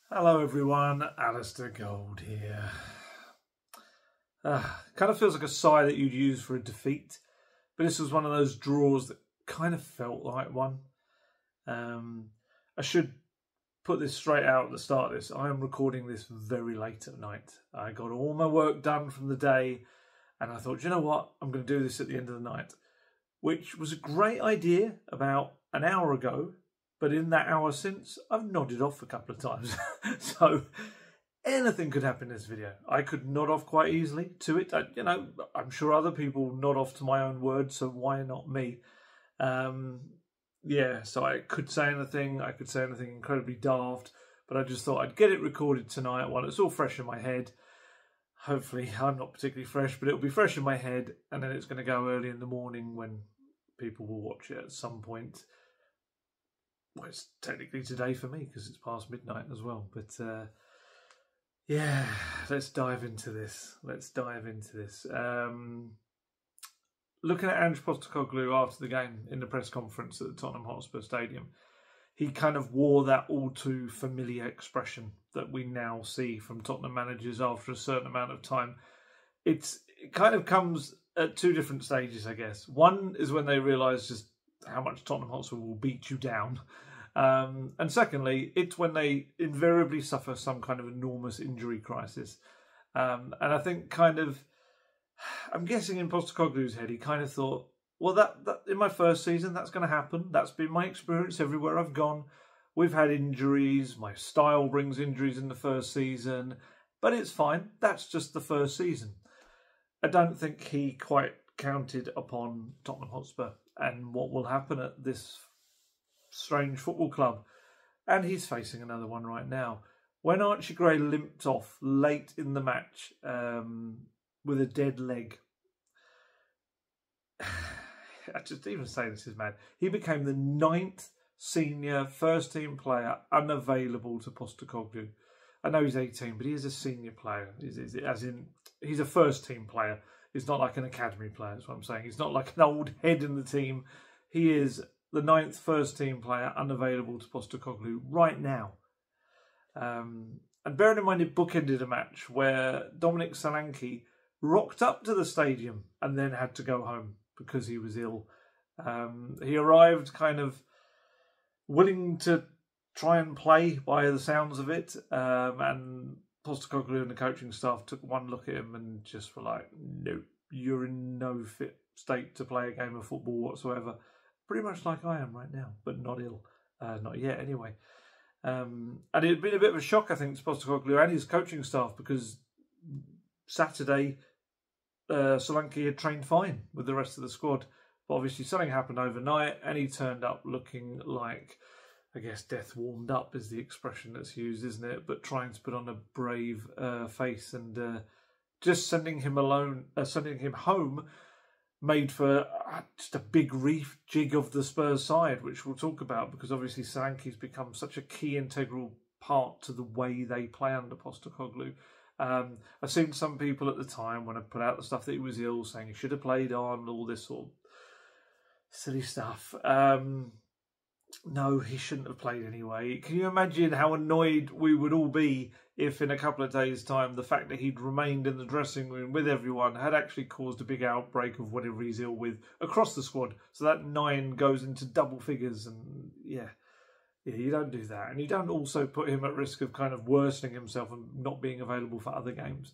Hello everyone, Alistair Gold here. Kind of feels like a sigh that you'd use for a defeat, but this was one of those draws that kind of felt like one. I should put this straight out at the start of this. I am recording this very late at night. I got all my work done from the day and I thought, you know what, I'm going to do this at the end of the night, which was a great idea about an hour ago. But in that hour since, I've nodded off a couple of times. So anything could happen in this video. I could nod off quite easily to it. I'm sure other people nod off to my own words, so why not me? So I could say anything. I could say anything incredibly daft, but I just thought I'd get it recorded tonight while it's all fresh in my head. Hopefully, I'm not particularly fresh, but it'll be fresh in my head, and then it's going to go early in the morning when people will watch it at some point. Well, it's technically today for me because it's past midnight as well. But let's dive into this. Looking at Ange Postecoglou after the game in the press conference at the Tottenham Hotspur Stadium, he kind of wore that all too familiar expression that we now see from Tottenham managers after a certain amount of time. It kind of comes at two different stages, I guess. One is when they realise just how much Tottenham Hotspur will beat you down. And secondly, it's when they invariably suffer some kind of enormous injury crisis. And I think I'm guessing in Postecoglou's head, he kind of thought, well, that in my first season, that's going to happen. That's been my experience everywhere I've gone. We've had injuries. My style brings injuries in the first season. But it's fine. That's just the first season. I don't think he quite counted upon Tottenham Hotspur and what will happen at this strange football club. And he's facing another one right now. When Archie Gray limped off late in the match with a dead leg, I just even say this is mad. He became the 9th senior first-team player unavailable to Postecoglou. I know he's 18, but he is a senior player. He's a first-team player. He's not like an academy player, that's what I'm saying. He's not like an old head in the team. He is the 9th first-team player unavailable to Postecoglou right now. And bearing in mind, it bookended a match where Dominic Solanke rocked up to the stadium and then had to go home because he was ill. He arrived kind of willing to try and play by the sounds of it, and Postecoglou and the coaching staff took one look at him and just were like, no, you're in no fit state to play a game of football whatsoever. Pretty much like I am right now, but not ill. Not yet, anyway. And it had been a bit of a shock, I think, to Postecoglou and his coaching staff because Saturday, Solanke had trained fine with the rest of the squad. But obviously something happened overnight and he turned up looking like, I guess, death warmed up is the expression that's used, isn't it? But trying to put on a brave face and just sending him home made for just a big rejig of the Spurs side, which we'll talk about because obviously Solanke's become such a key integral part to the way they play under Postecoglou. I've seen some people at the time when I put out the stuff that he was ill saying he should have played on, all this sort of silly stuff. No, he shouldn't have played anyway. Can you imagine how annoyed we would all be if in a couple of days' time the fact that he'd remained in the dressing room with everyone had actually caused a big outbreak of whatever he's ill with across the squad? So that 9 goes into double figures and yeah, you don't do that. And you don't also put him at risk of kind of worsening himself and not being available for other games.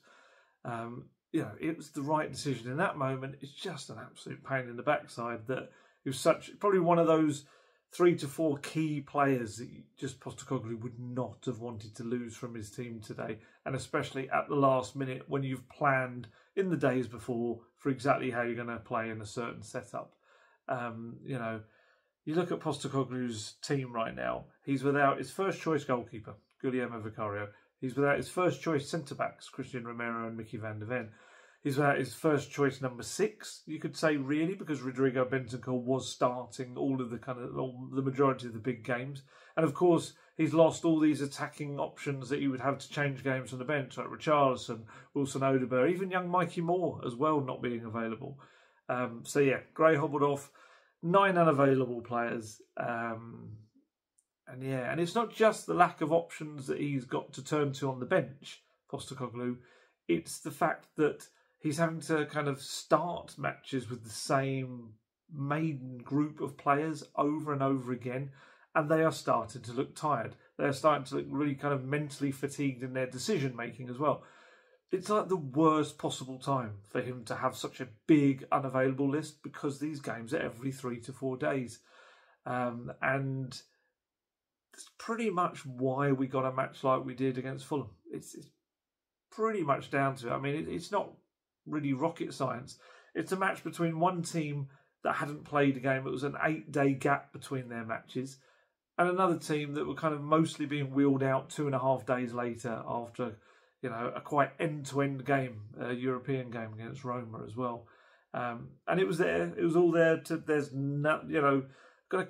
It was the right decision in that moment. It's just an absolute pain in the backside that he was probably one of those 3 to 4 key players that just Postecoglou would not have wanted to lose from his team today, and especially at the last minute when you've planned in the days before for exactly how you're going to play in a certain setup. You look at Postecoglou's team right now. He's without his first choice goalkeeper, Guillermo Vicario. He's without his first choice centre backs, Christian Romero and Mickey van der Ven. He's without his first choice number 6, you could say, really, because Rodrigo Bentancur was starting the majority of the big games. And of course, he's lost all these attacking options that you would have to change games on the bench, like Richarlison, Wilson Odobert, even young Mikey Moore as well, not being available. Gray hobbled off, 9 unavailable players. And it's not just the lack of options that he's got to turn to on the bench, Postecoglou. It's the fact that he's having to kind of start matches with the same main group of players over and over again, and they are starting to look tired. They're starting to look really kind of mentally fatigued in their decision making as well. It's like the worst possible time for him to have such a big unavailable list, because these games are every 3 to 4 days. And it's pretty much why we got a match like we did against Fulham. It's pretty much down to it. I mean, it's not really rocket science. It's a match between one team that hadn't played a game. It was an 8-day gap between their matches, and another team that were kind of mostly being wheeled out 2.5 days later after, a quite end-to-end game, a European game against Roma as well. And it was there. It was all there. There's no, got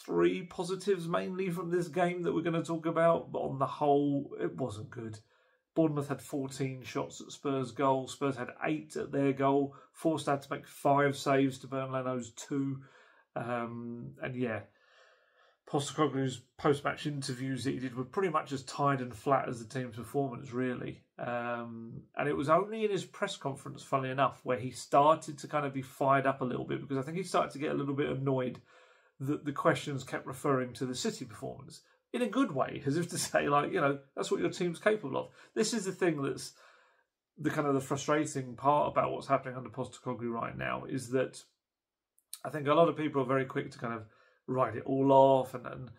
3 positives mainly from this game that we're going to talk about. But on the whole, it wasn't good. Bournemouth had 14 shots at Spurs' goal. Spurs had 8 at their goal. Forced had to make 5 saves to Bernd Leno's 2. Postecoglou's post-match interviews that he did were pretty much as tired and flat as the team's performance, really. And it was only in his press conference, funnily enough, where he started to kind of be fired up a little bit, because I think he started to get a little bit annoyed that the questions kept referring to the City performance in a good way, as if to say, that's what your team's capable of. This is the thing that's the kind of the frustrating part about what's happening under Postecoglou right now, is that I think a lot of people are very quick to kind of write it all off, and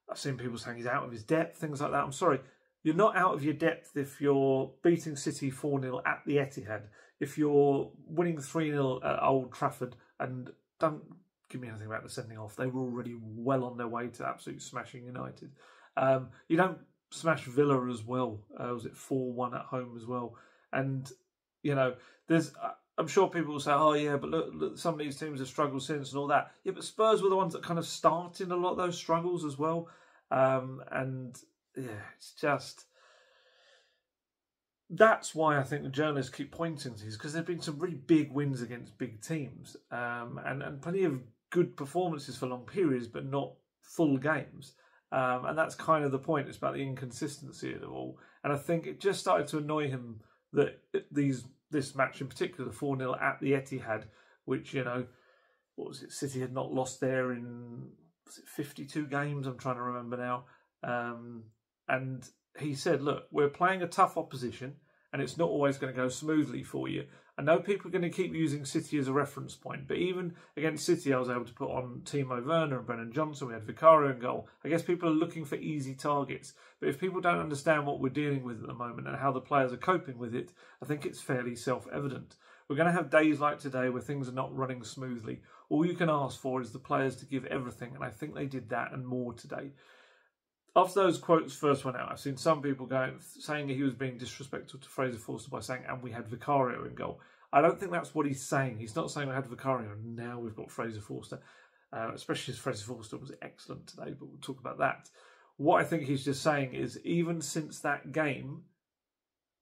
I've seen people saying he's out of his depth, things like that. I'm sorry, you're not out of your depth if you're beating City 4-0 at the Etihad, if you're winning 3-0 at Old Trafford, and don't give me anything about the sending off. They were already well on their way to absolute smashing United. You don't smash Villa as well. Was it 4-1 at home as well? And, there's... I'm sure people will say, oh yeah, but look, some of these teams have struggled since and all that. Yeah, but Spurs were the ones that kind of started a lot of those struggles as well. It's just... That's why I think the journalists keep pointing to this, because there have been some really big wins against big teams, and plenty of good performances for long periods, but not full games. And that's kind of the point. It's about the inconsistency of it all. And I think it just started to annoy him that this match in particular, 4-0 at the Etihad, which, what was it? City had not lost there in 52 games. I'm trying to remember now. And he said, look, we're playing a tough opposition, and it's not always going to go smoothly for you. I know people are going to keep using City as a reference point, but even against City, I was able to put on Timo Werner and Brennan Johnson. We had Vicario in goal. I guess people are looking for easy targets. But if people don't understand what we're dealing with at the moment and how the players are coping with it, I think it's fairly self-evident. We're going to have days like today where things are not running smoothly. All you can ask for is the players to give everything, and I think they did that and more today. After those quotes first went out, I've seen some people saying he was being disrespectful to Fraser Forster by saying, and we had Vicario in goal. I don't think that's what he's saying. He's not saying we had Vicario and now we've got Fraser Forster, especially as Fraser Forster was excellent today, but we'll talk about that. What I think he's just saying is, even since that game,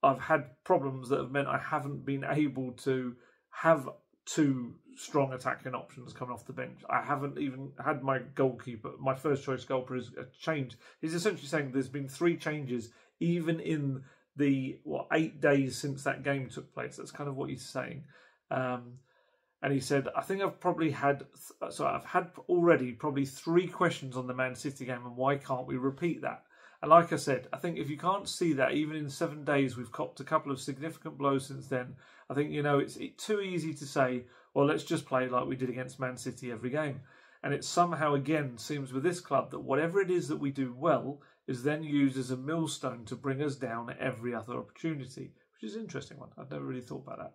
I've had problems that have meant I haven't been able to have 2 strong attacking options coming off the bench. I haven't even had my goalkeeper, my first choice goalkeeper, is changed. He's essentially saying there's been 3 changes even in the 8 days since that game took place. That's kind of what he's saying. And he said, I think I've had already probably 3 questions on the Man City game, and why can't we repeat that? And like I said, I think if you can't see that, even in 7 days, we've copped a couple of significant blows since then. I think, it's too easy to say, well, let's just play like we did against Man City every game. And it somehow, again, seems with this club that whatever it is that we do well is then used as a millstone to bring us down at every other opportunity, which is an interesting one. I've never really thought about that.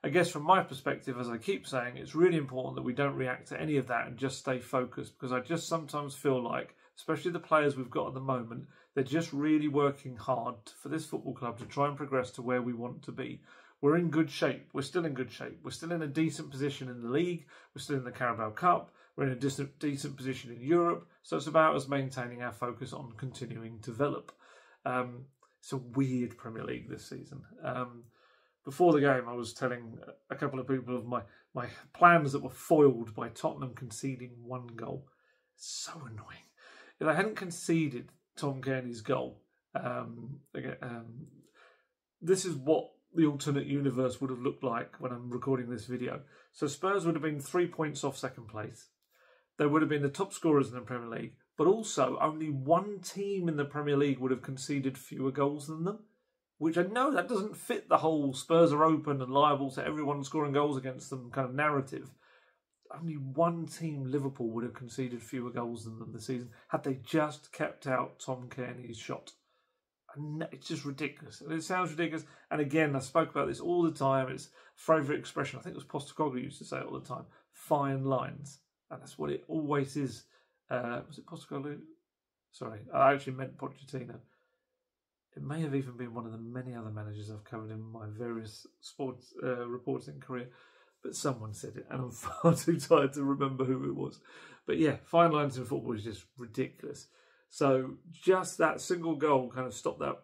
I guess from my perspective, as I keep saying, it's really important that we don't react to any of that and just stay focused, because I just sometimes feel like, especially the players we've got at the moment, they're just really working hard for this football club to try and progress to where we want to be. We're in good shape. We're still in good shape. We're still in a decent position in the league. We're still in the Carabao Cup. We're in a decent position in Europe. So it's about us maintaining our focus on continuing to develop. It's a weird Premier League this season. Before the game, I was telling a couple of people of my plans that were foiled by Tottenham conceding 1 goal. It's so annoying. if they hadn't conceded Tom Kearney's goal, this is what the alternate universe would have looked like when I'm recording this video. So Spurs would have been 3 points off second place. They would have been the top scorers in the Premier League, but also only one team in the Premier League would have conceded fewer goals than them, which I know that doesn't fit the whole Spurs are open and liable to everyone scoring goals against them kind of narrative. Only one team, Liverpool, would have conceded fewer goals than them this season had they just kept out Tom Kearney's shot. And it's just ridiculous. And it sounds ridiculous. And again, I spoke about this all the time. It's a favourite expression. I think it was Postecoglou used to say it all the time. Fine lines. And that's what it always is. Was it Postecoglou? Sorry, I actually meant Pochettino. It may have even been one of the many other managers I've covered in my various sports reporting career. But someone said it, and I'm far too tired to remember who it was. But yeah, fine lines in football is just ridiculous. So just that single goal kind of stopped that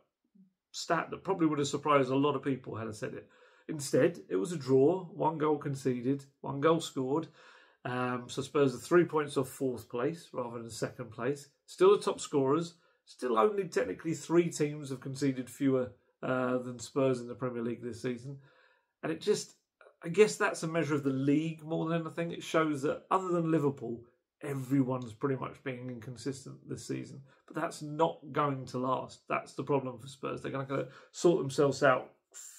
stat that probably would have surprised a lot of people had I said it. Instead, it was a draw, 1 goal conceded, 1 goal scored. So Spurs are 3 points off 4th place rather than 2nd place. Still the top scorers. Still only technically 3 teams have conceded fewer than Spurs in the Premier League this season. And it just, I guess that's a measure of the league more than anything. It shows that other than Liverpool, everyone's pretty much being inconsistent this season. But that's not going to last. That's the problem for Spurs. They're going to sort themselves out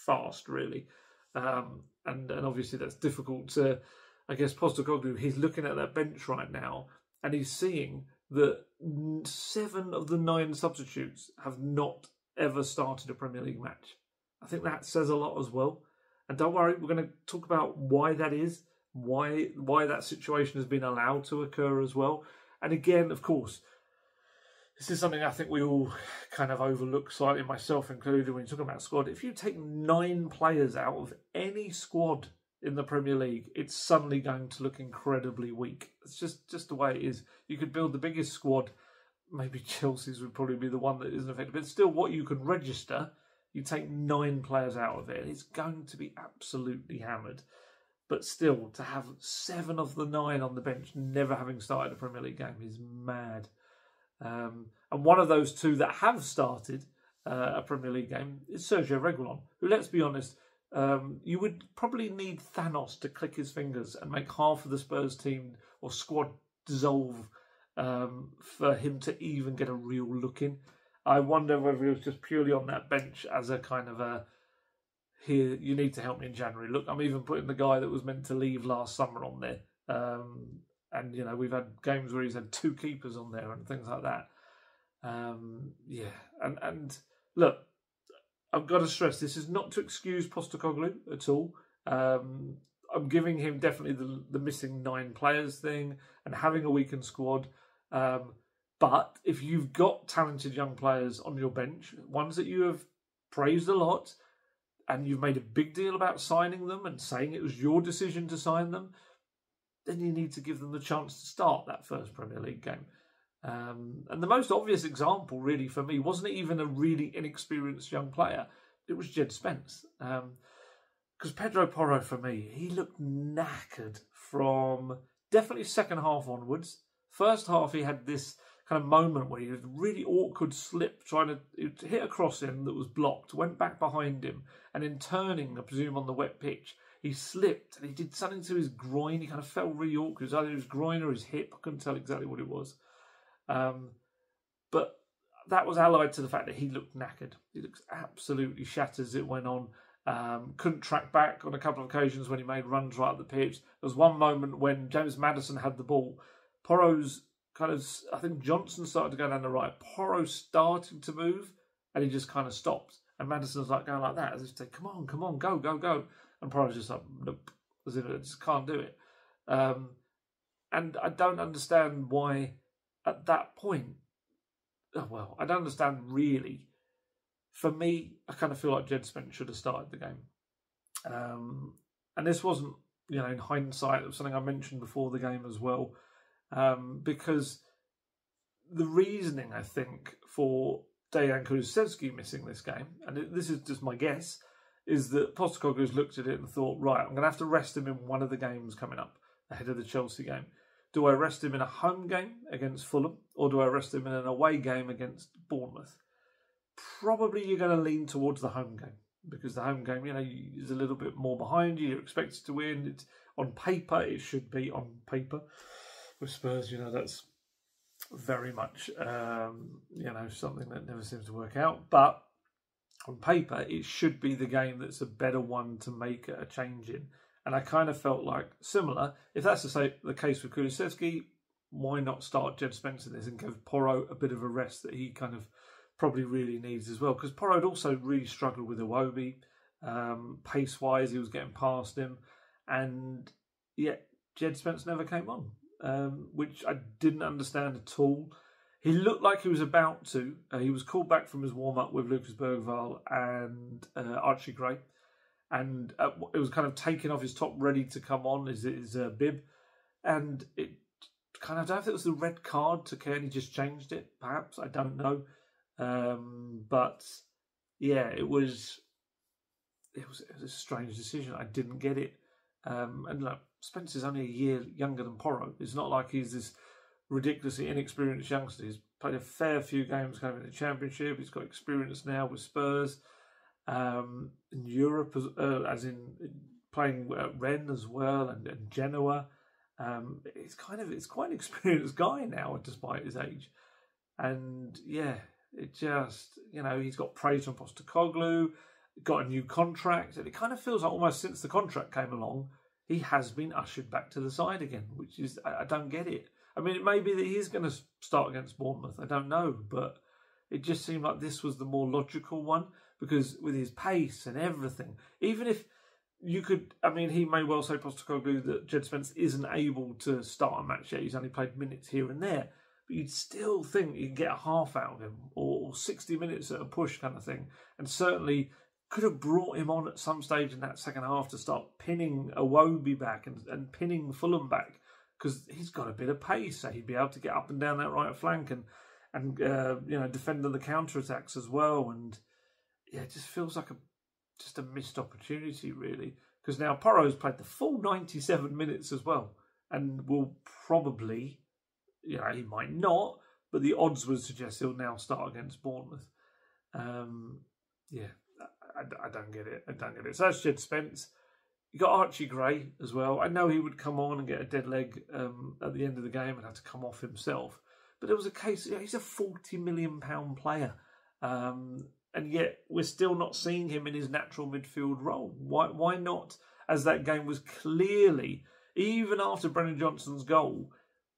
fast, really. And obviously that's difficult to, I guess, Postecoglou, he's looking at that bench right now and he's seeing that 7 of the 9 substitutes have not ever started a Premier League match. I think that says a lot as well. And don't worry, we're going to talk about why that is, why that situation has been allowed to occur as well. And again, of course, this is something I think we all kind of overlook slightly, myself included, when you're talking about squad. If you take 9 players out of any squad in the Premier League, it's suddenly going to look incredibly weak. It's just the way it is. You could build the biggest squad. Maybe Chelsea's would probably be the one that isn't affected. But still, what you can register, you take 9 players out of it, and it's going to be absolutely hammered. But still, to have 7 of the 9 on the bench never having started a Premier League game is mad. And one of those 2 that have started a Premier League game is Sergio Reguilon, who, let's be honest, you would probably need Thanos to click his fingers and make half of the Spurs team or squad dissolve for him to even get a real look in. I wonder whether he was just purely on that bench as a kind of a, here, you need to help me in January. Look, I'm even putting the guy that was meant to leave last summer on there. And, you know, we've had games where he's had 2 keepers on there and things like that. And look, I've got to stress, this is not to excuse Postecoglou at all. I'm giving him definitely the missing 9 players thing and having a weakened squad. But if you've got talented young players on your bench, ones that you have praised a lot, and you've made a big deal about signing them and saying it was your decision to sign them, then you need to give them the chance to start that first Premier League game. And the most obvious example, really, for me, wasn't even a really inexperienced young player. It was Jed Spence. Because Pedro Porro, for me, he looked knackered from definitely second half onwards. First half, he had this kind of moment where he had a really awkward slip trying to hit a crossing that was blocked, went back behind him, and in turning, I presume, on the wet pitch, he slipped and he did something to his groin. He kind of felt really awkward. It was either his groin or his hip. I couldn't tell exactly what it was. But that was allied to the fact that he looked knackered. He looked absolutely shattered as it went on. Couldn't track back on a couple of occasions when he made runs right up the pitch. There was one moment when James Maddison had the ball. Porro's kind of, I think Johnson started to go down the right. Porro started to move and he just kind of stopped. And Maddison's like going like that, as if to say, come on, go. And Porro's just like, nope, as if it just can't do it. And I don't understand why at that point, well, I don't understand really. For me, I kind of feel like Jed Spence should have started the game. And this wasn't, in hindsight, it was something I mentioned before the game as well. Because the reasoning, I think, for Dejan Kulusevski missing this game, and this is just my guess, is that Postecoglou's looked at it and thought, right, I'm going to have to rest him in one of the games coming up ahead of the Chelsea game. Do I rest him in a home game against Fulham, or do I rest him in an away game against Bournemouth? Probably you're going to lean towards the home game, because the home game, is a little bit more behind you. You're expected to win. It's on paper, it should be on paper. With Spurs, that's very much, something that never seems to work out. But on paper, it should be the game that's a better one to make a change in. And I kind of felt like similar. If that's the case with Kulusevski, why not start Jed Spence in this and give Porro a bit of a rest that he kind of probably really needs as well? Because Porro had also really struggled with Iwobi. Pace-wise, he was getting past him. And yet, Jed Spence never came on, which I didn't understand at all. He looked like he was about to. He was called back from his warm-up with Lucas Bergvall and Archie Gray. And it was kind of taking off his top, ready to come on, his bib. And it kind of, I don't know if it was the red card to Kearney just changed it, perhaps. I don't know. But yeah, it was a strange decision. I didn't get it. And look, Spencer's only a year younger than Porro. It's not like he's this ridiculously inexperienced youngster. He's played a fair few games kind of in the Championship. He's got experience now with Spurs. In Europe, as in playing at Rennes as well, and Genoa. It's quite an experienced guy now, despite his age. And yeah, it just, he's got praise from Postecoglou, got a new contract, and it kind of feels like almost since the contract came along, he has been ushered back to the side again, which is, I don't get it. I mean, it may be that he's going to start against Bournemouth, I don't know, but it just seemed like this was the more logical one, because with his pace and everything, even if you could, he may well say, Postecoglou, that Jed Spence isn't able to start a match yet. He's only played minutes here and there. But you'd still think you can get a half out of him, or 60 minutes at a push kind of thing. And certainly could have brought him on at some stage in that second half to start pinning Iwobi back and pinning Fulham back, because he's got a bit of pace. So he'd be able to get up and down that right flank and defend on the counter-attacks as well. And yeah, it just feels like a missed opportunity, really. Because now Porro's played the full 97 minutes as well, and will probably, he might not, but the odds would suggest he'll now start against Bournemouth. Yeah, I don't get it. So that's Jed Spence. You got Archie Gray as well. I know he would come on and get a dead leg at the end of the game and have to come off himself. But it was a case, he's a £40 million player. And yet we're still not seeing him in his natural midfield role. Why not? As that game was clearly, even after Brennan Johnson's goal,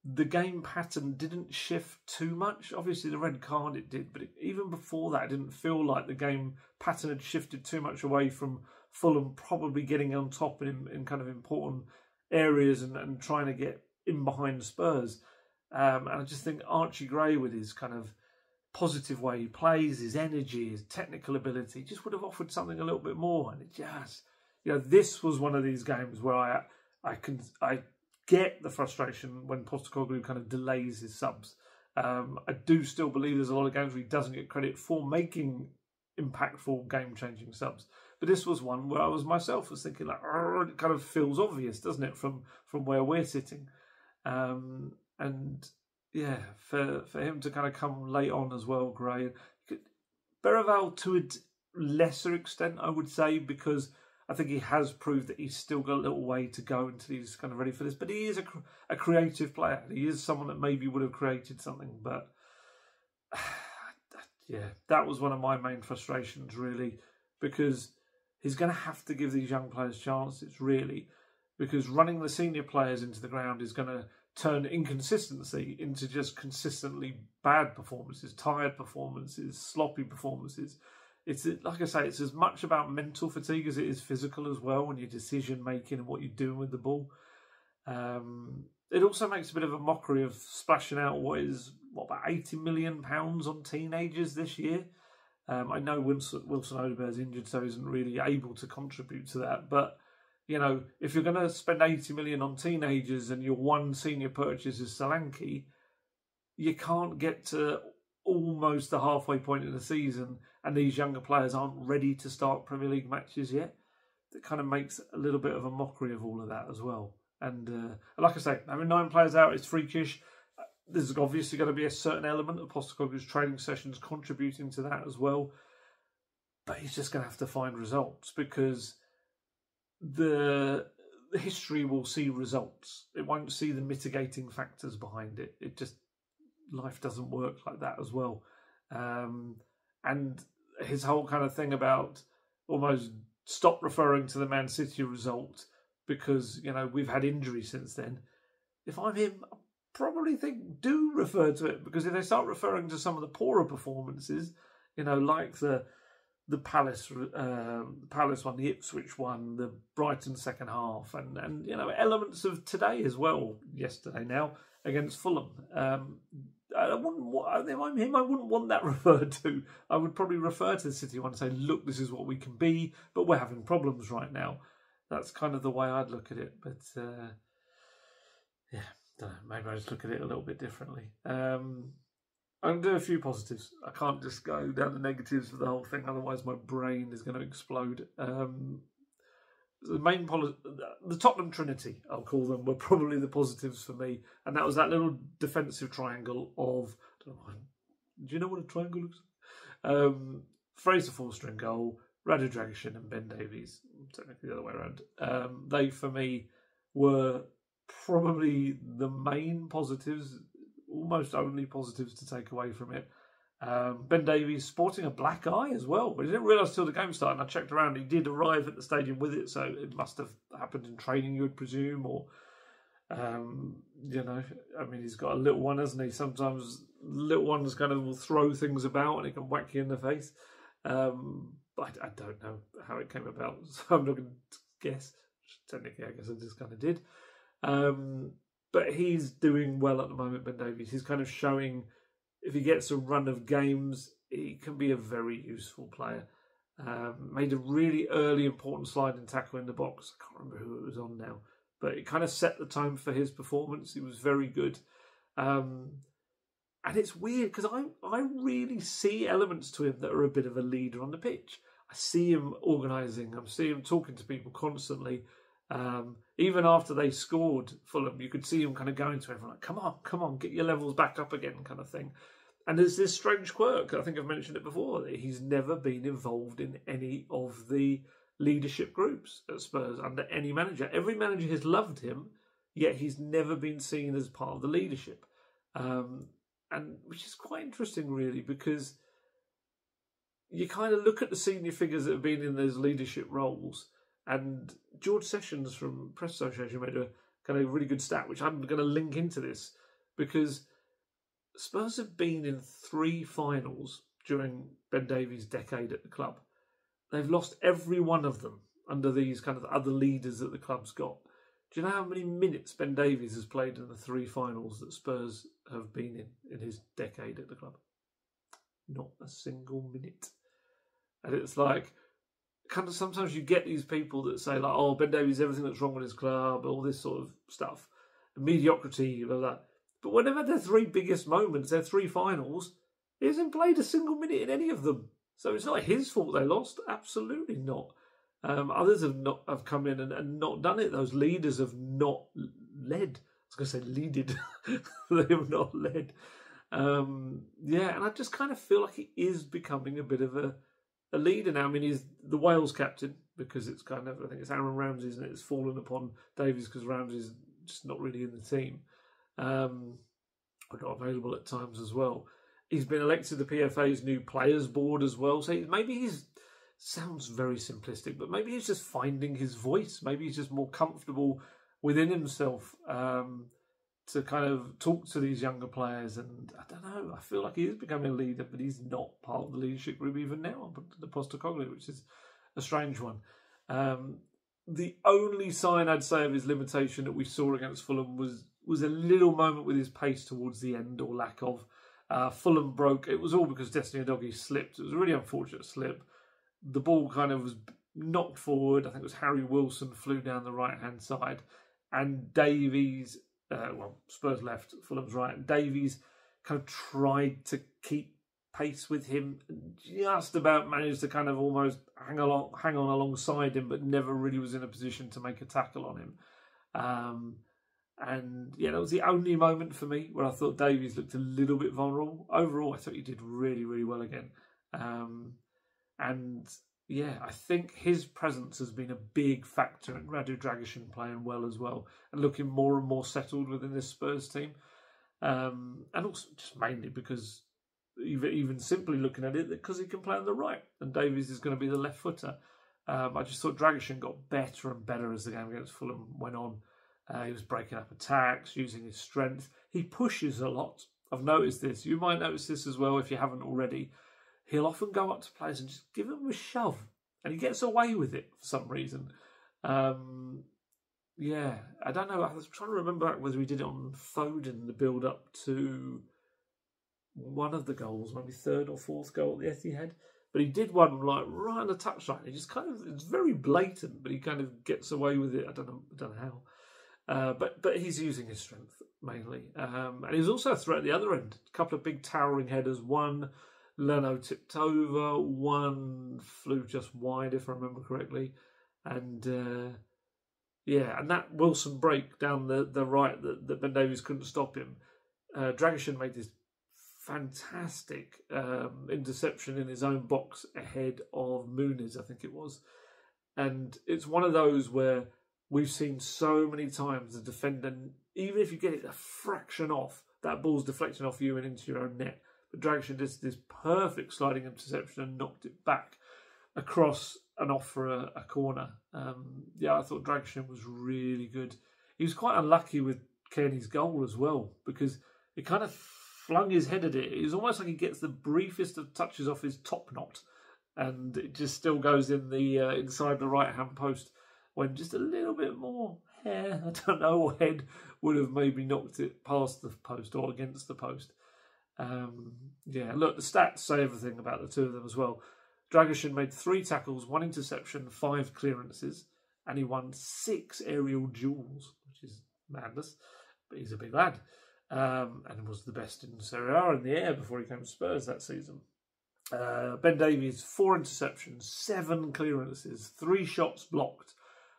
the game pattern didn't shift too much. Obviously the red card it did, but even before that, it didn't feel like the game pattern had shifted too much away from Fulham probably getting on top in kind of important areas and trying to get in behind Spurs. And I just think Archie Gray, with his kind of positive way he plays, his energy, his technical ability, just would have offered something a little bit more. And it just, this was one of these games where I get the frustration when Postecoglou kind of delays his subs. I do still believe there's a lot of games where he doesn't get credit for making impactful, game-changing subs. But this was one where I was thinking like, it kind of feels obvious, doesn't it, from where we're sitting. And yeah, for him to kind of come late on as well, Gray. Bergvall to a lesser extent, I would say, because I think he has proved that he's still got a little way to go until he's kind of ready for this. But he is a creative player. He is someone that maybe would have created something. But yeah, that was one of my main frustrations, really, because he's going to have to give these young players chances, really, because running the senior players into the ground is going to turn inconsistency into just consistently bad performances, tired performances, sloppy performances. It's, like I say, it's as much about mental fatigue as it is physical as well, and your decision making and what you're doing with the ball. It also makes a bit of a mockery of splashing out about £80 million on teenagers this year. I know Wilson Odegaard's injured, so he isn't really able to contribute to that, but if you're going to spend 80 million on teenagers and your one senior purchase is Solanke, you can't get to almost the halfway point in the season and these younger players aren't ready to start Premier League matches yet. That kind of makes a little bit of a mockery of all of that as well. And like I say, having 9 players out is freakish. There's obviously going to be a certain element of Postecoglou's training sessions contributing to that as well. But he's just going to have to find results, because the history will see results. It won't see the mitigating factors behind it. It just, life doesn't work like that as well. And his whole kind of thing about almost stop referring to the Man City result because, you know, we've had injuries since then. If I'm him, I probably think do refer to it, because if they start referring to some of the poorer performances, you know, like the Palace one, the Ipswich one, the Brighton second half, and you know, elements of today as well, yesterday now, against Fulham. I wouldn't, if I'm him, I wouldn't want that referred to. I would probably refer to the City one and say, look, this is what we can be, but we're having problems right now. That's kind of the way I'd look at it. But yeah, don't know, maybe I just look at it a little bit differently. I'm going to do a few positives. I can't just go down the negatives for the whole thing, otherwise my brain is going to explode. The Tottenham Trinity, I'll call them, were probably the positives for me, and that was that little defensive triangle of, do you know what a triangle looks like? Fraser 4-string goal, Radu Dragic and Ben Davies, technically the other way around. They, for me, were probably the main positives, almost only positives to take away from it. Ben Davies sporting a black eye as well. But I didn't realise till the game started, and I checked around. He did arrive at the stadium with it, so it must have happened in training, you would presume, or, you know, I mean, he's got a little one, hasn't he? Sometimes little ones kind of will throw things about and it can whack you in the face. But I don't know how it came about, so I'm not going to guess. Technically, I guess I just kind of did. But he's doing well at the moment, Ben Davies. He's kind of showing, if he gets a run of games, he can be a very useful player. Made a really early important sliding tackle in the box. I can't remember who it was on now, but it kind of set the tone for his performance. He was very good. And it's weird because I really see elements to him that are a bit of a leader on the pitch. I see him organising. I see him talking to people constantly. Even after they scored Fulham, you could see him kind of going to everyone like, come on, get your levels back up again, kind of thing. And there's this strange quirk, I think I've mentioned it before, that he's never been involved in any of the leadership groups at Spurs under any manager. Every manager has loved him, yet he's never been seen as part of the leadership. And which is quite interesting, really, because you kind of look at the senior figures that have been in those leadership roles. And George Sessions from Press Association made a kind of really good stat, which I'm going to link into this, because Spurs have been in 3 finals during Ben Davies' decade at the club. They've lost every one of them under these kind of other leaders that the club's got. Do you know how many minutes Ben Davies has played in the 3 finals that Spurs have been in his decade at the club? Not a single minute. And it's like, kind of sometimes you get these people that say like, oh, Ben Davies, everything that's wrong with his club, all this sort of stuff, mediocrity, all that. But when they've had their 3 biggest moments, their 3 finals, he hasn't played a single minute in any of them. So it's not his fault they lost. Absolutely not. Others have come in and not done it. Those leaders have not led. I was going to say leaded. They have not led. Yeah, and I just kind of feel like he is becoming a bit of a leader now. I mean, he's the Wales captain, because it's kind of, I think it's Aaron Ramsey, isn't it? It's fallen upon Davies because Ramsey's just not really in the team. Or not available at times as well. He's been elected to the PFA's new players board as well. So maybe he's, sounds very simplistic, but maybe he's just finding his voice. Maybe he's just more comfortable within himself to kind of talk to these younger players. And I don't know, I feel like he is becoming a leader, but he's not part of the leadership group even now, the Postecoglou, which is a strange one. The only sign I'd say of his limitation that we saw against Fulham was a little moment with his pace towards the end, or lack of. Fulham broke. It was all because Destiny Udogie slipped. It was a really unfortunate slip. The ball kind of was knocked forward. I think it was Harry Wilson flew down the right-hand side. And Davies, Spurs left, Fulham's right. Davies kind of tried to keep pace with him, just about managed to kind of almost hang on alongside him, but never really was in a position to make a tackle on him. And yeah, that was the only moment for me where I thought Davies looked a little bit vulnerable. Overall, I thought he did really, really well again. And yeah, I think his presence has been a big factor in Radu Dragic playing well as well and looking more and more settled within this Spurs team. And also just mainly because even simply looking at it, because he can play on the right and Davies is going to be the left footer. I just thought Dragic got better and better as the game against Fulham went on. He was breaking up attacks, using his strength. He pushes a lot. I've noticed this. You might notice this as well if you haven't already. He'll often go up to players and just give them a shove. And he gets away with it for some reason. Yeah, I don't know. I was trying to remember whether he did it on Foden, the build-up to one of the goals, maybe third or fourth goal at the Etihad. But he did one like right on the touchline. He just kind of, it's very blatant, but he kind of gets away with it. I don't know how. But he's using his strength mainly. And he was also a threat at the other end. A couple of big towering headers. One, Leno tipped over. One flew just wide, if I remember correctly. And yeah, and that Wilson break down the right that Ben Davies couldn't stop him. Dragic made this fantastic interception in his own box ahead of Muniz, I think it was. And it's one of those where we've seen so many times the defender, even if you get it a fraction off, that ball's deflecting off you and into your own net. But Dragic did this perfect sliding interception and knocked it back across and off for a corner. Yeah, I thought Dragic was really good. He was quite unlucky with Kearney's goal as well, because it kind of flung his head at it. It was almost like he gets the briefest of touches off his top knot, and it just still goes in the inside the right-hand post, when just a little bit more hair, I don't know, or head would have maybe knocked it past the post or against the post. Yeah, look, the stats say everything about the two of them as well. Dragic made 3 tackles, 1 interception, 5 clearances, and he won 6 aerial duels, which is madness, but he's a big lad. And was the best in Serie A in the air before he came to Spurs that season. Ben Davies, 4 interceptions, 7 clearances, 3 shots blocked,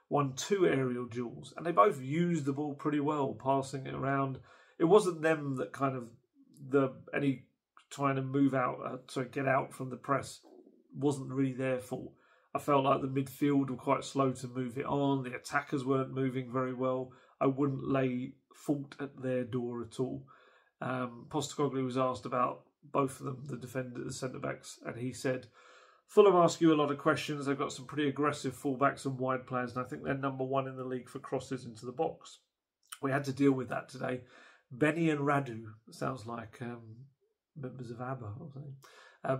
won 2 aerial duels, and they both used the ball pretty well, passing it around. It wasn't them that kind of any trying to move out, get out from the press wasn't really their fault. I felt like the midfield were quite slow to move it on. The attackers weren't moving very well. I wouldn't lay fault at their door at all. Postecoglou was asked about both of them, the defenders, the centre-backs, and he said, Fulham ask you a lot of questions. They've got some pretty aggressive full-backs and wide players, and I think they're number 1 in the league for crosses into the box. We had to deal with that today. Benny and Radu, sounds like members of ABBA or something.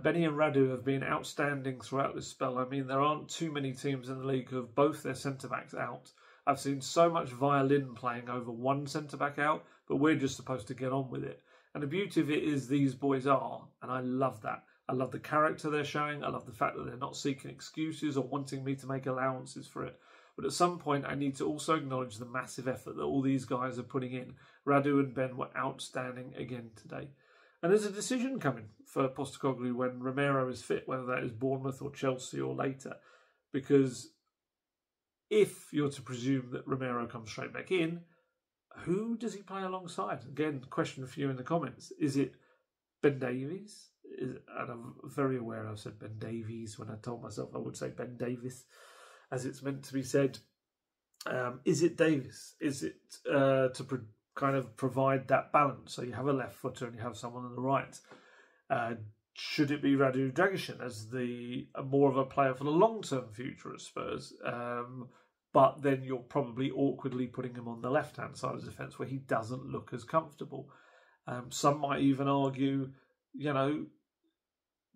Benny and Radu have been outstanding throughout this spell. I mean, there aren't too many teams in the league who have both their centre-backs out. I've seen so much violin playing over one centre-back out, but we're just supposed to get on with it. And the beauty of it is these boys are, and I love that. I love the character they're showing. I love the fact that they're not seeking excuses or wanting me to make allowances for it. But at some point, I need to also acknowledge the massive effort that all these guys are putting in. Radu and Ben were outstanding again today. And there's a decision coming for Postecoglou when Romero is fit, whether that is Bournemouth or Chelsea or later. Because if you're to presume that Romero comes straight back in, who does he play alongside? Again, question for you in the comments. Is it Ben Davies? And I'm very aware I've said Ben Davies when I told myself I would say Ben Davis, as it's meant to be said. Is it Davis? Is it kind of provide that balance? So you have a left footer and you have someone on the right. Should it be Radu Dragic as more of a player for the long-term future at Spurs? But then you're probably awkwardly putting him on the left-hand side of the defence where he doesn't look as comfortable. Some might even argue,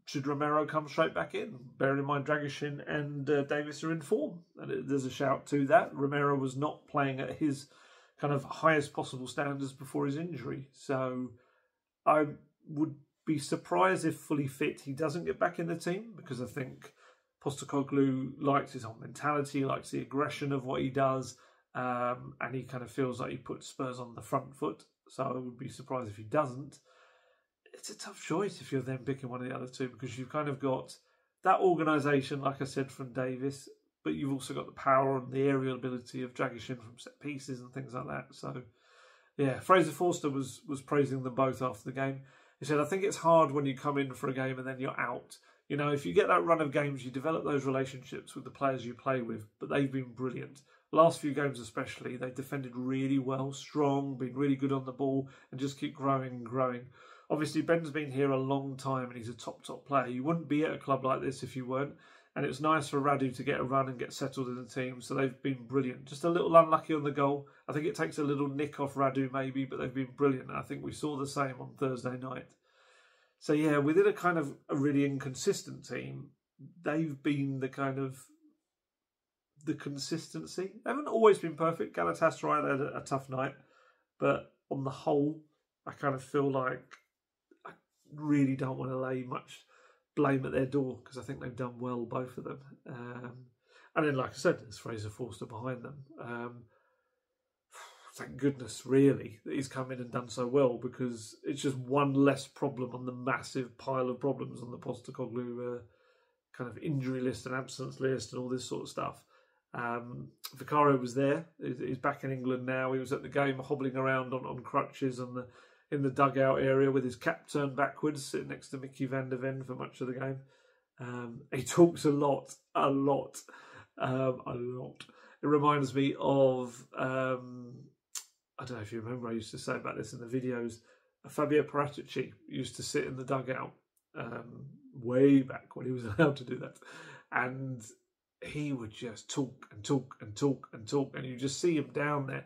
should Romero come straight back in? Bearing in mind Dragic and Davis are in form. And there's a shout to that. Romero was not playing at his kind of highest possible standards before his injury. So I would be surprised if fully fit he doesn't get back in the team, because I think Postecoglou likes his whole mentality, likes the aggression of what he does, and he kind of feels like he puts Spurs on the front foot. So I would be surprised if he doesn't. It's a tough choice if you're then picking one of the other two, because you've kind of got that organisation, like I said, from Davis, but you've also got the power and the aerial ability of Jagishin from set pieces and things like that. So, yeah, Fraser Forster was praising them both after the game. He said, I think it's hard when you come in for a game and then you're out. You know, if you get that run of games, you develop those relationships with the players you play with, but they've been brilliant. Last few games especially, they defended really well, strong, been really good on the ball, and just keep growing and growing. Obviously, Ben's been here a long time and he's a top player. You wouldn't be at a club like this if you weren't. And it was nice for Radu to get a run and get settled in the team. So they've been brilliant. Just a little unlucky on the goal. I think it takes a little nick off Radu maybe, but they've been brilliant. I think we saw the same on Thursday night. So yeah, within a kind of a really inconsistent team, they've been the kind of the consistency. They haven't always been perfect. Galatasaray had a tough night, but on the whole, I kind of feel like I really don't want to lay much blame at their door because I think they've done well, both of them. And then, like I said, there's Fraser Forster behind them. Thank goodness, really, that he's come in and done so well, because it's just one less problem on the massive pile of problems on the Postecoglou kind of injury list and absence list and all this sort of stuff. Vicario was there. He's back in England now. He was at the game hobbling around on crutches in the dugout area with his cap turned backwards, sitting next to Mickey van der Ven for much of the game. He talks a lot. It reminds me of, I don't know if you remember, I used to say about this in the videos, Fabio Paratici used to sit in the dugout way back when he was allowed to do that. And he would just talk, and you just see him down there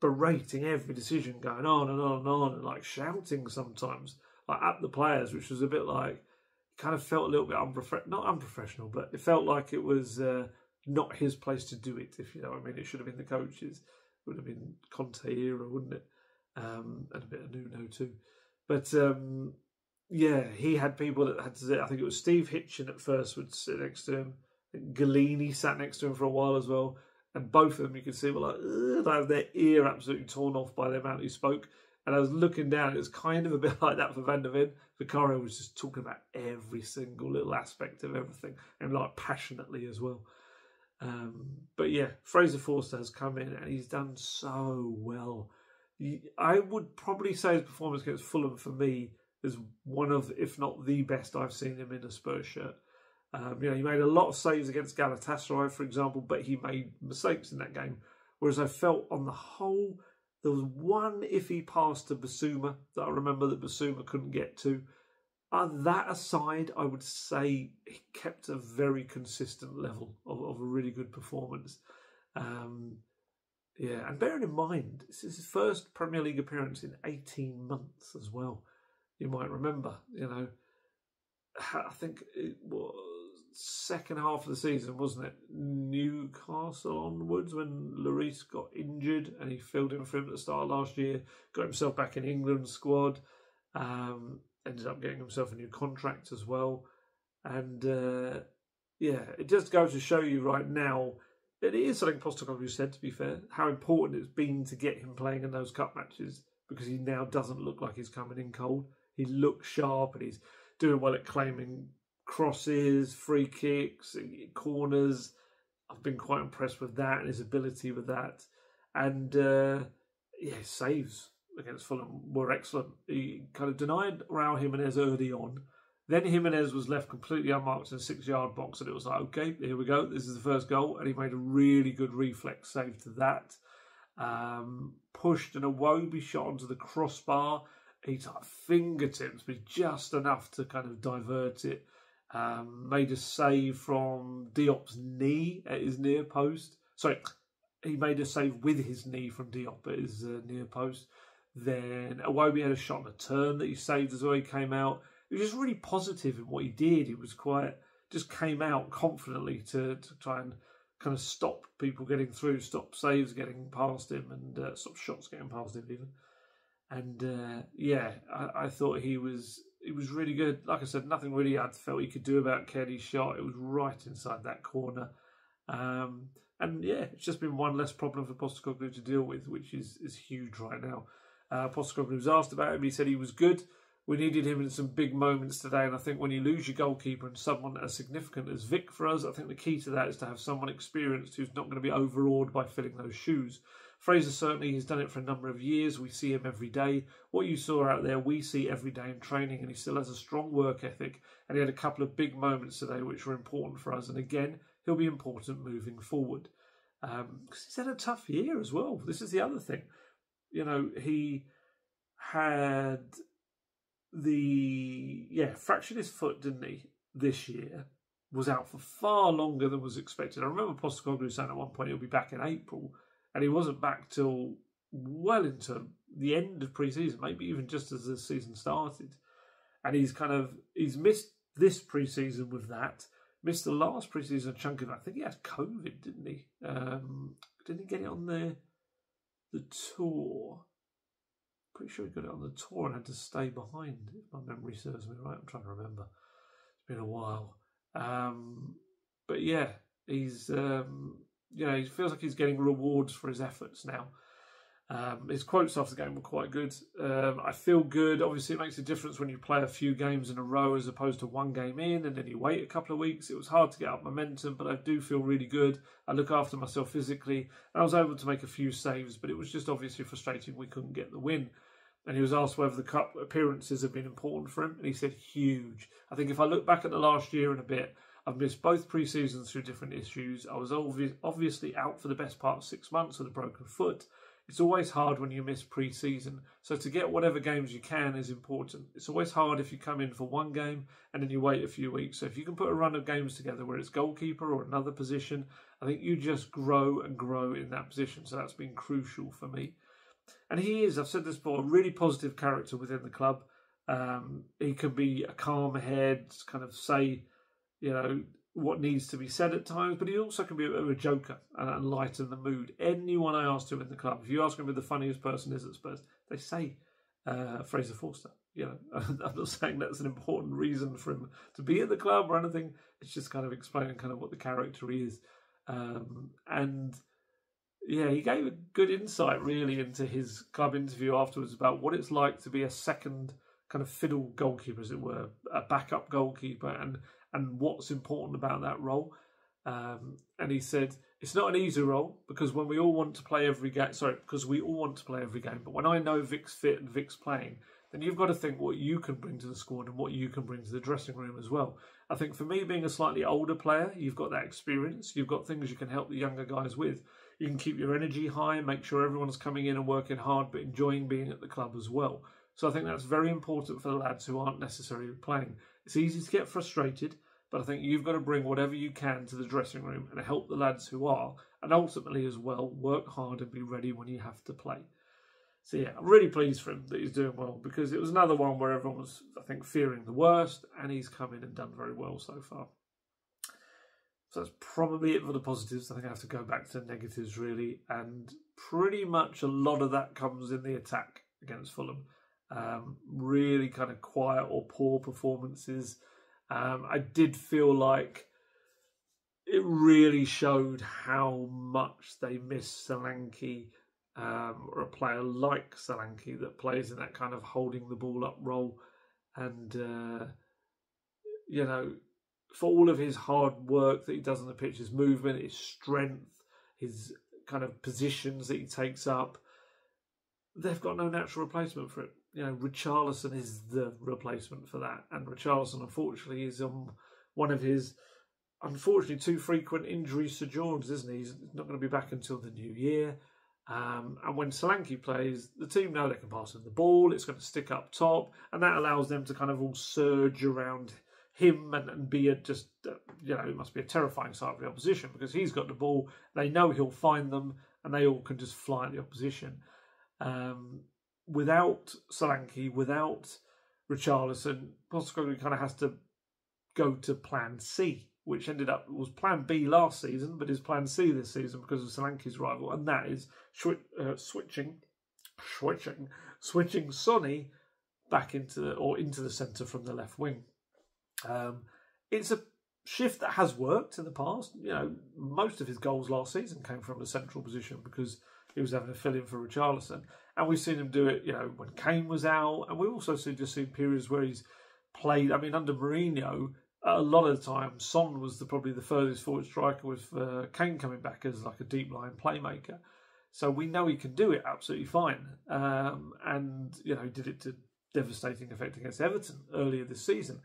berating every decision, going on and on and on, and like shouting sometimes, like at the players, which was a bit like, kind of felt a little bit not unprofessional, but it felt like it was not his place to do it, if you know what I mean. It should have been the coaches. It would have been Conte era, wouldn't it? And a bit of Nuno too. But yeah, he had people that had to sit. I think it was Steve Hitchen at first would sit next to him. I think Galini sat next to him for a while as well. And both of them, you could see, were like, they had their ear absolutely torn off by the amount he spoke. And I was looking down, it was kind of a bit like that for Van der Ven. Vicario was just talking about every single little aspect of everything, and like passionately as well. But yeah, Fraser Forster has come in and he's done so well. I would probably say his performance against Fulham for me is one of, if not the best I've seen him in a Spurs shirt. You know, he made a lot of saves against Galatasaray, for example, but he made mistakes in that game. Whereas I felt on the whole, there was one iffy pass to Basuma that I remember that Basuma couldn't get to. That aside, I would say he kept a very consistent level of a really good performance. Yeah, and bearing in mind, this is his first Premier League appearance in 18 months as well. You might remember, you know, I think it was second half of the season, wasn't it? Newcastle onwards, when Lloris got injured and he filled in for him at the start of last year, got himself back in England's squad. Ended up getting himself a new contract as well. And yeah, it just goes to show you right now, it is something Postecoglou said, to be fair, how important it's been to get him playing in those cup matches, because he now doesn't look like he's coming in cold. He looks sharp and he's doing well at claiming crosses, free kicks, corners. I've been quite impressed with that and his ability with that. And yeah, his saves against Fulham were excellent. He kind of denied Raul Jimenez early on. Then Jimenez was left completely unmarked in the 6-yard box, and it was like, okay, here we go. This is the first goal. And he made a really good reflex save to that. Pushed an Iwobi shot onto the crossbar. He's like fingertips, but just enough to kind of divert it. Made a save from Diop's knee at his near post. Sorry, he made a save with his knee from Diop at his near post. Then Iwobi had a shot on a turn that he saved as well. He came out. He was just really positive in what he did. He was just came out confidently to try and kind of stop people getting through, stop saves getting past him, and stop shots getting past him even. And yeah, I thought he was really good. Like I said, nothing really I felt he could do about Kenny's shot. It was right inside that corner. And yeah, it's just been one less problem for Postecoglou to deal with, which is huge right now. Postecoglou was asked about him. He said he was good. We needed him in some big moments today, and I think when you lose your goalkeeper and someone as significant as Vic for us, I think the key to that is to have someone experienced who's not going to be overawed by filling those shoes. Fraser certainly has done it for a number of years. We see him every day. What you saw out there, we see every day in training, and he still has a strong work ethic. And he had a couple of big moments today which were important for us. And again, he'll be important moving forward. Because he's had a tough year as well. This is the other thing. You know, he had fractured his foot, didn't he, this year. Was out for far longer than was expected. I remember Postecoglou saying at one point he'll be back in April. And he wasn't back till well into the end of pre-season, maybe even just as the season started. And he's missed this pre-season with that. Missed the last pre-season chunk of it. I think he had COVID, didn't he? Didn't he get it on the tour? Pretty sure he got it on the tour and had to stay behind, if my memory serves me right. I'm trying to remember. It's been a while. But yeah, he's... he feels like he's getting rewards for his efforts now. His quotes after the game were quite good. I feel good. Obviously, it makes a difference when you play a few games in a row as opposed to one game in and then you wait a couple of weeks. It was hard to get up momentum, but I do feel really good. I look after myself physically. I was able to make a few saves, but it was just obviously frustrating we couldn't get the win. And he was asked whether the cup appearances have been important for him, and he said huge. I think if I look back at the last year and a bit, I've missed both pre-seasons through different issues. I was obviously out for the best part of 6 months with a broken foot. It's always hard when you miss pre-season. So to get whatever games you can is important. It's always hard if you come in for one game and then you wait a few weeks. So if you can put a run of games together where it's goalkeeper or another position, I think you just grow and grow in that position. So that's been crucial for me. And he is, I've said this before, a really positive character within the club. He can be a calm head, kind of say, what needs to be said at times, but he also can be a bit of a joker and lighten the mood. Anyone I asked him in the club, if you ask him who the funniest person is at Spurs, they say Fraser Forster. I'm not saying that's an important reason for him to be at the club or anything. It's just kind of explaining kind of what the character he is. He gave a good insight really into his club interview afterwards about what it's like to be a second kind of fiddle goalkeeper, as it were, a backup goalkeeper, and what's important about that role. And he said, it's not an easy role because we all want to play every game, but when I know Vic's fit and Vic's playing, then you've got to think what you can bring to the squad and what you can bring to the dressing room as well. I think for me, being a slightly older player, you've got that experience, you've got things you can help the younger guys with. You can keep your energy high, make sure everyone's coming in and working hard, but enjoying being at the club as well. So I think that's very important for the lads who aren't necessarily playing. It's easy to get frustrated, but I think you've got to bring whatever you can to the dressing room and help the lads who are, and ultimately as well, work hard and be ready when you have to play. So yeah, I'm really pleased for him that he's doing well, because it was another one where everyone was, I think, fearing the worst, and he's come in and done very well so far. So that's probably it for the positives. I think I have to go back to the negatives really, and pretty much a lot of that comes in the attack against Fulham. Really kind of quiet or poor performances. I did feel like it really showed how much they miss Solanke, or a player like Solanke that plays in that kind of holding the ball up role. And, for all of his hard work that he does on the pitch, his movement, his strength, his kind of positions that he takes up, they've got no natural replacement for it. Richarlison is the replacement for that. And Richarlison, unfortunately, is on one of his, unfortunately, too frequent injury sojourns, isn't he? He's not going to be back until the new year. And when Solanke plays, the team know they can pass him the ball. It's going to stick up top. And that allows them to kind of all surge around him and be it must be a terrifying sight for the opposition, because he's got the ball. They know he'll find them and they all can just fly at the opposition. Without Solanke, without Richarlison, Postecoglou kind of has to go to plan C, which was plan B last season, but is plan C this season because of Solanke's rival, and that is switching Sonny back into the centre from the left wing. It's a shift that has worked in the past. Most of his goals last season came from the central position because he was having to fill in for Richarlison. And we've seen him do it, when Kane was out. And we've also seen periods where he's played. I mean, under Mourinho, a lot of the time, Son was probably the furthest forward striker with Kane coming back as like a deep line playmaker. So we know he can do it absolutely fine. And, he did it to devastating effect against Everton earlier this season.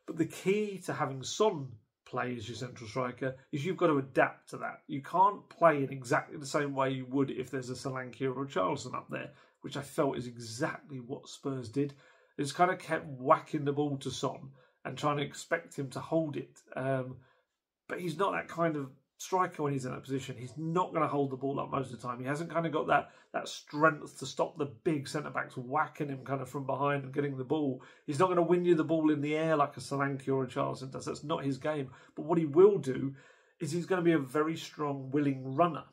But the key to having Son play as your central striker is you've got to adapt to that. You can't play in exactly the same way you would if there's a Solanke or a Richarlison up there, which I felt is exactly what Spurs did. They just kind of kept whacking the ball to Son and trying to expect him to hold it. But he's not that kind of striker when he's in that position. He's not going to hold the ball up most of the time. He hasn't kind of got that strength to stop the big centre-backs whacking him kind of from behind and getting the ball. He's not going to win you the ball in the air like a Solanke or a Richarlison does. That's not his game. But what he will do is he's going to be a very strong, willing runner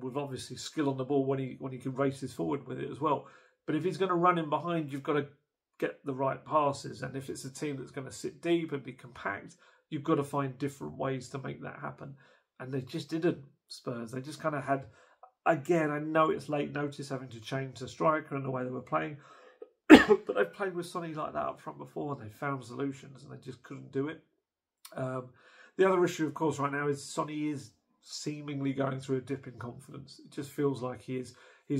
with obviously skill on the ball when he can race his forward with it as well. But if he's going to run in behind, you've got to get the right passes. And if it's a team that's going to sit deep and be compact, you've got to find different ways to make that happen. And they just didn't, Spurs. They just kind of had, again, I know it's late notice having to change the striker and the way they were playing, but they've played with Sonny like that up front before and they found solutions and they just couldn't do it. The other issue, of course, right now is Sonny is seemingly going through a dip in confidence. It just feels like he's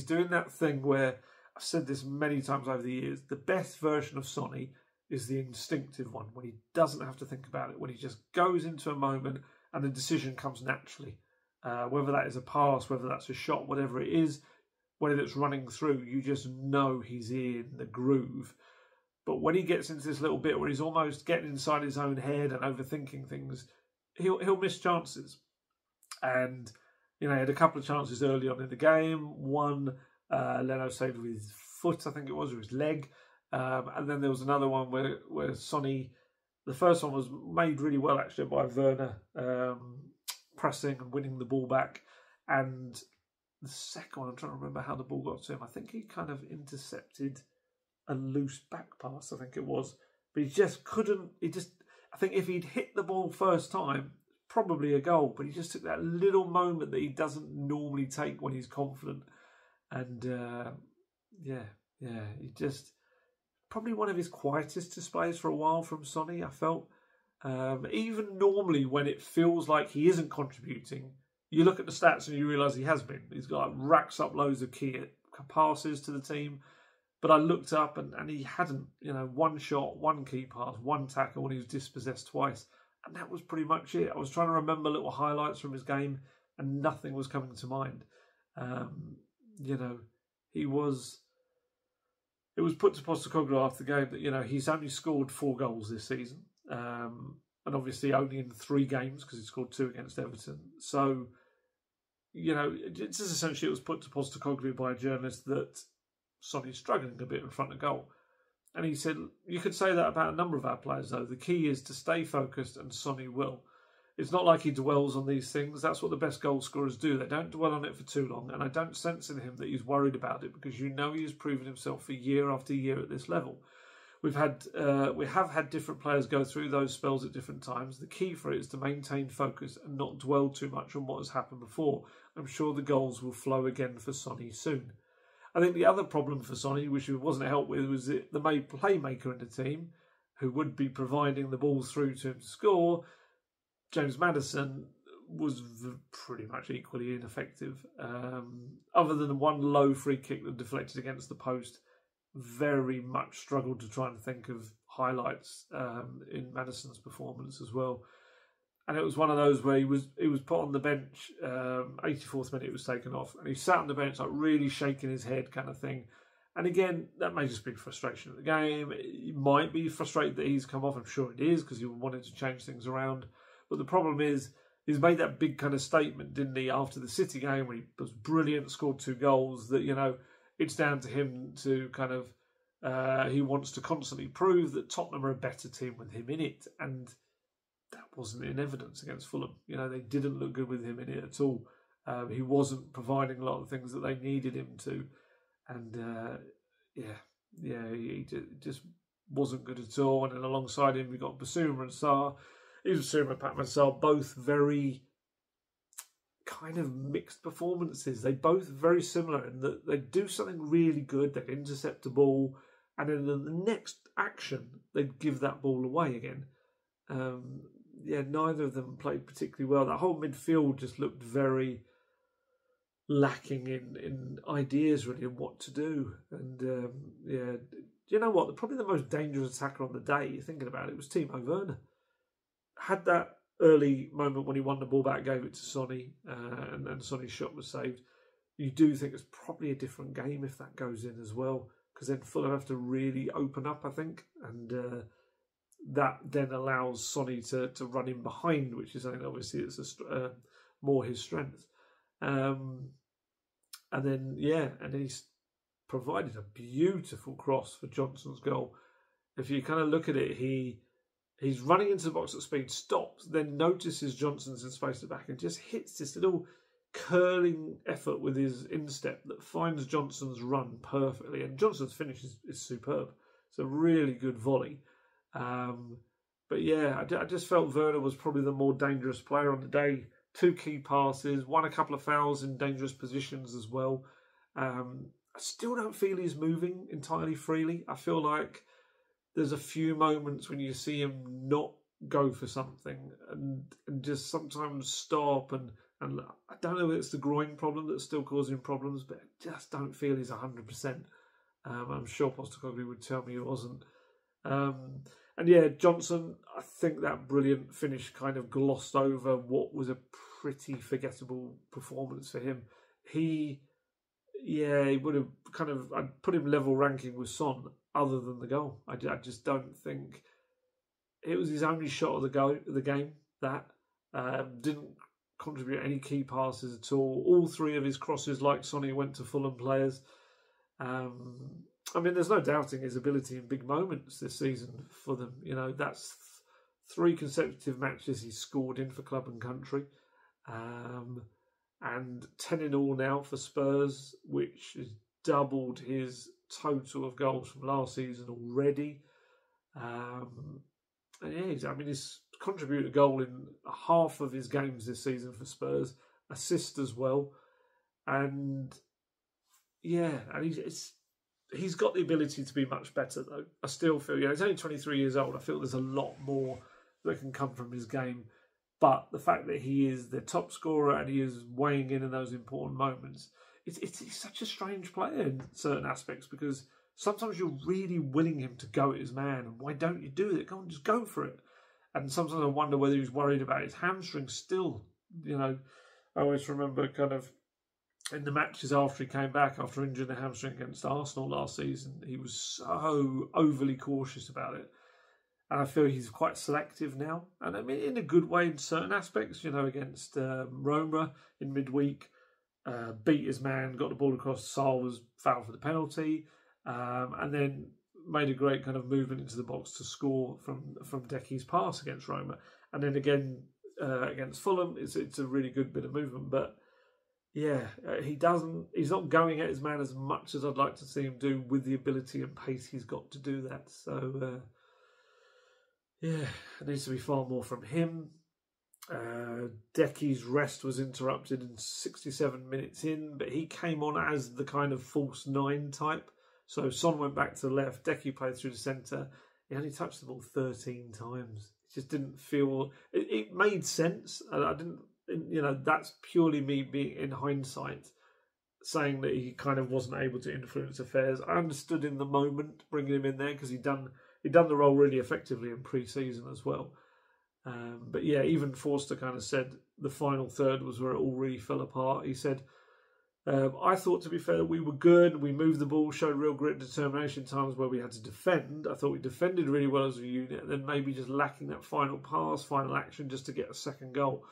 doing that thing where, I've said this many times over the years, the best version of Sonny is the instinctive one, when he doesn't have to think about it, when he just goes into a moment and the decision comes naturally. Whether that is a pass, whether that's a shot, whatever it is, whether it's running through, you just know he's in the groove. But when he gets into this little bit where he's almost getting inside his own head and overthinking things, he'll miss chances. And, he had a couple of chances early on in the game. One, Leno saved with his foot, I think it was, or his leg. And then there was another one where Sonny, the first one was made really well actually by Werner, pressing and winning the ball back. And the second one, I'm trying to remember how the ball got to him. I think he kind of intercepted a loose back pass, I think it was. But he just couldn't, I think if he'd hit the ball first time, probably a goal. But he just took that little moment that he doesn't normally take when he's confident. And he just, probably one of his quietest displays for a while from Sonny, I felt. Even normally when it feels like he isn't contributing, you look at the stats and you realise he has been. He's got racks up loads of key passes to the team. But I looked up and he hadn't, one shot, one key pass, one tackle when he was dispossessed twice. And that was pretty much it. I was trying to remember little highlights from his game and nothing was coming to mind. It was put to Postecoglou after the game that, he's only scored 4 goals this season. And obviously only in 3 games because he scored 2 against Everton. So, it's just essentially it was put to Postecoglou by a journalist that Sonny's struggling a bit in front of goal. And he said, you could say that about a number of our players though. The key is to stay focused and Sonny will. It's not like he dwells on these things. That's what the best goal scorers do. They don't dwell on it for too long. And I don't sense in him that he's worried about it because he has proven himself for year after year at this level. We have had different players go through those spells at different times. The key for it is to maintain focus and not dwell too much on what has happened before. I'm sure the goals will flow again for Sonny soon. I think the other problem for Sonny, which he wasn't helped with, was the main playmaker in the team, who would be providing the balls through to him to score. James Maddison was pretty much equally ineffective. Other than one low free kick that deflected against the post, very much struggled to try and think of highlights in Maddison's performance as well. And it was one of those where he was put on the bench, 84th minute was taken off, and he sat on the bench like really shaking his head kind of thing. And again, that may just be frustration of the game. He might be frustrated that he's come off. I'm sure it is because he wanted to change things around. But the problem is, he's made that big kind of statement, didn't he, after the City game where he was brilliant, scored 2 goals, that, it's down to him to kind of, he wants to constantly prove that Tottenham are a better team with him in it. And that wasn't in evidence against Fulham. They didn't look good with him in it at all. He wasn't providing a lot of things that they needed him to. And, he just wasn't good at all. And then alongside him, we got Basuma and Sarr. Even Basuma and Pat Mansell, both very kind of mixed performances. They both very similar in that they do something really good, they intercept the ball, and then in the next action, they'd give that ball away again. Neither of them played particularly well. That whole midfield just looked very lacking in ideas, really, and what to do. And you know what? Probably the most dangerous attacker on the day, thinking about it, was Timo Werner. Had that early moment when he won the ball back, gave it to Sonny, and then Sonny's shot was saved. You do think it's probably a different game if that goes in as well, because then Fulham have to really open up, I think, and that then allows Sonny to run in behind, which is something obviously it's more his strength. And then he's provided a beautiful cross for Johnson's goal. If you kind of look at it, he's running into the box at speed, stops, then notices Johnson's in space at the back and just hits this little curling effort with his instep that finds Johnson's run perfectly. And Johnson's finish is superb. It's a really good volley. But yeah, I just felt Werner was probably the more dangerous player on the day. 2 key passes, won a couple of fouls in dangerous positions as well. I still don't feel he's moving entirely freely. I feel like there's a few moments when you see him not go for something and just sometimes stop and I don't know if it's the groin problem that's still causing problems, but I just don't feel he's 100%. I'm sure Postecoglou would tell me he wasn't. Johnson, I think that brilliant finish kind of glossed over what was a pretty forgettable performance for him. He would have I'd put him level ranking with Son other than the goal. I just don't think it was his only shot of the game. That didn't contribute any key passes at all. All 3 of his crosses, like Sonny, went to Fulham players. There's no doubting his ability in big moments this season for them. You know, that's 3 consecutive matches he's scored in for club and country. And 10 in all now for Spurs, which has doubled his total of goals from last season already. He's contributed a goal in half of his games this season for Spurs, assist as well. And he's got the ability to be much better, though. I still feel, he's only 23 years old. I feel there's a lot more that can come from his game. But the fact that he is the top scorer and he is weighing in those important moments, he's such a strange player in certain aspects, because sometimes you're really willing him to go at his man. And why don't you do it? Go on, just go for it. And sometimes I wonder whether he's worried about his hamstring still. I always remember kind of in the matches after he came back, after injuring the hamstring against Arsenal last season, he was so overly cautious about it. And I feel he's quite selective now. And in a good way in certain aspects, against Roma in midweek, beat his man, got the ball across, Saul was fouled for the penalty, and then made a great kind of movement into the box to score from Decky's pass against Roma. And then again against Fulham, it's a really good bit of movement. But he's not going at his man as much as I'd like to see him do with the ability and pace he's got to do that. So, it needs to be far more from him. Decky's rest was interrupted in 67 minutes in, but he came on as the kind of false 9 type. So Son went back to the left, Decky played through the centre. He only touched the ball 13 times. It just didn't feel... It made sense. I didn't... that's purely me being in hindsight saying that he kind of wasn't able to influence affairs. I understood in the moment bringing him in there because he'd done the role really effectively in pre-season as well. But even Forster kind of said the final third was where it all really fell apart. He said, I thought, to be fair, that we were good. We moved the ball, showed real grit and determination times where we had to defend. I thought we defended really well as a unit, and then maybe just lacking that final pass, final action just to get a second goal.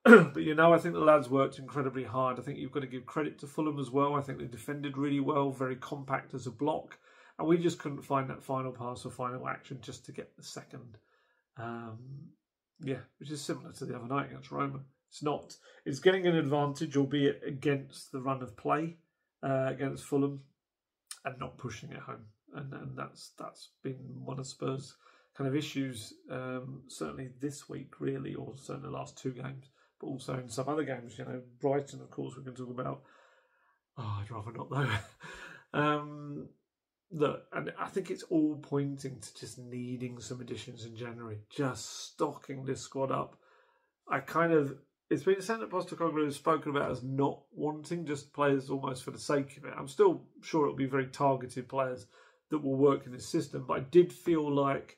But, I think the lads worked incredibly hard. I think you've got to give credit to Fulham as well. I think they defended really well, very compact as a block. And we just couldn't find that final pass or final action just to get the second. Which is similar to the other night against Roma. It's getting an advantage, albeit against the run of play against Fulham and not pushing it home. And that's been one of Spurs' kind of issues, certainly this week, really, or certainly the last 2 games. but also in some other games. Brighton, of course, we can talk about. Oh, I'd rather not though. Look, and I think it's all pointing to just needing some additions in January, just stocking this squad up. It's been said that Postecoglou has spoken about as not wanting just players almost for the sake of it. I'm still sure it'll be very targeted players that will work in his system, but I did feel like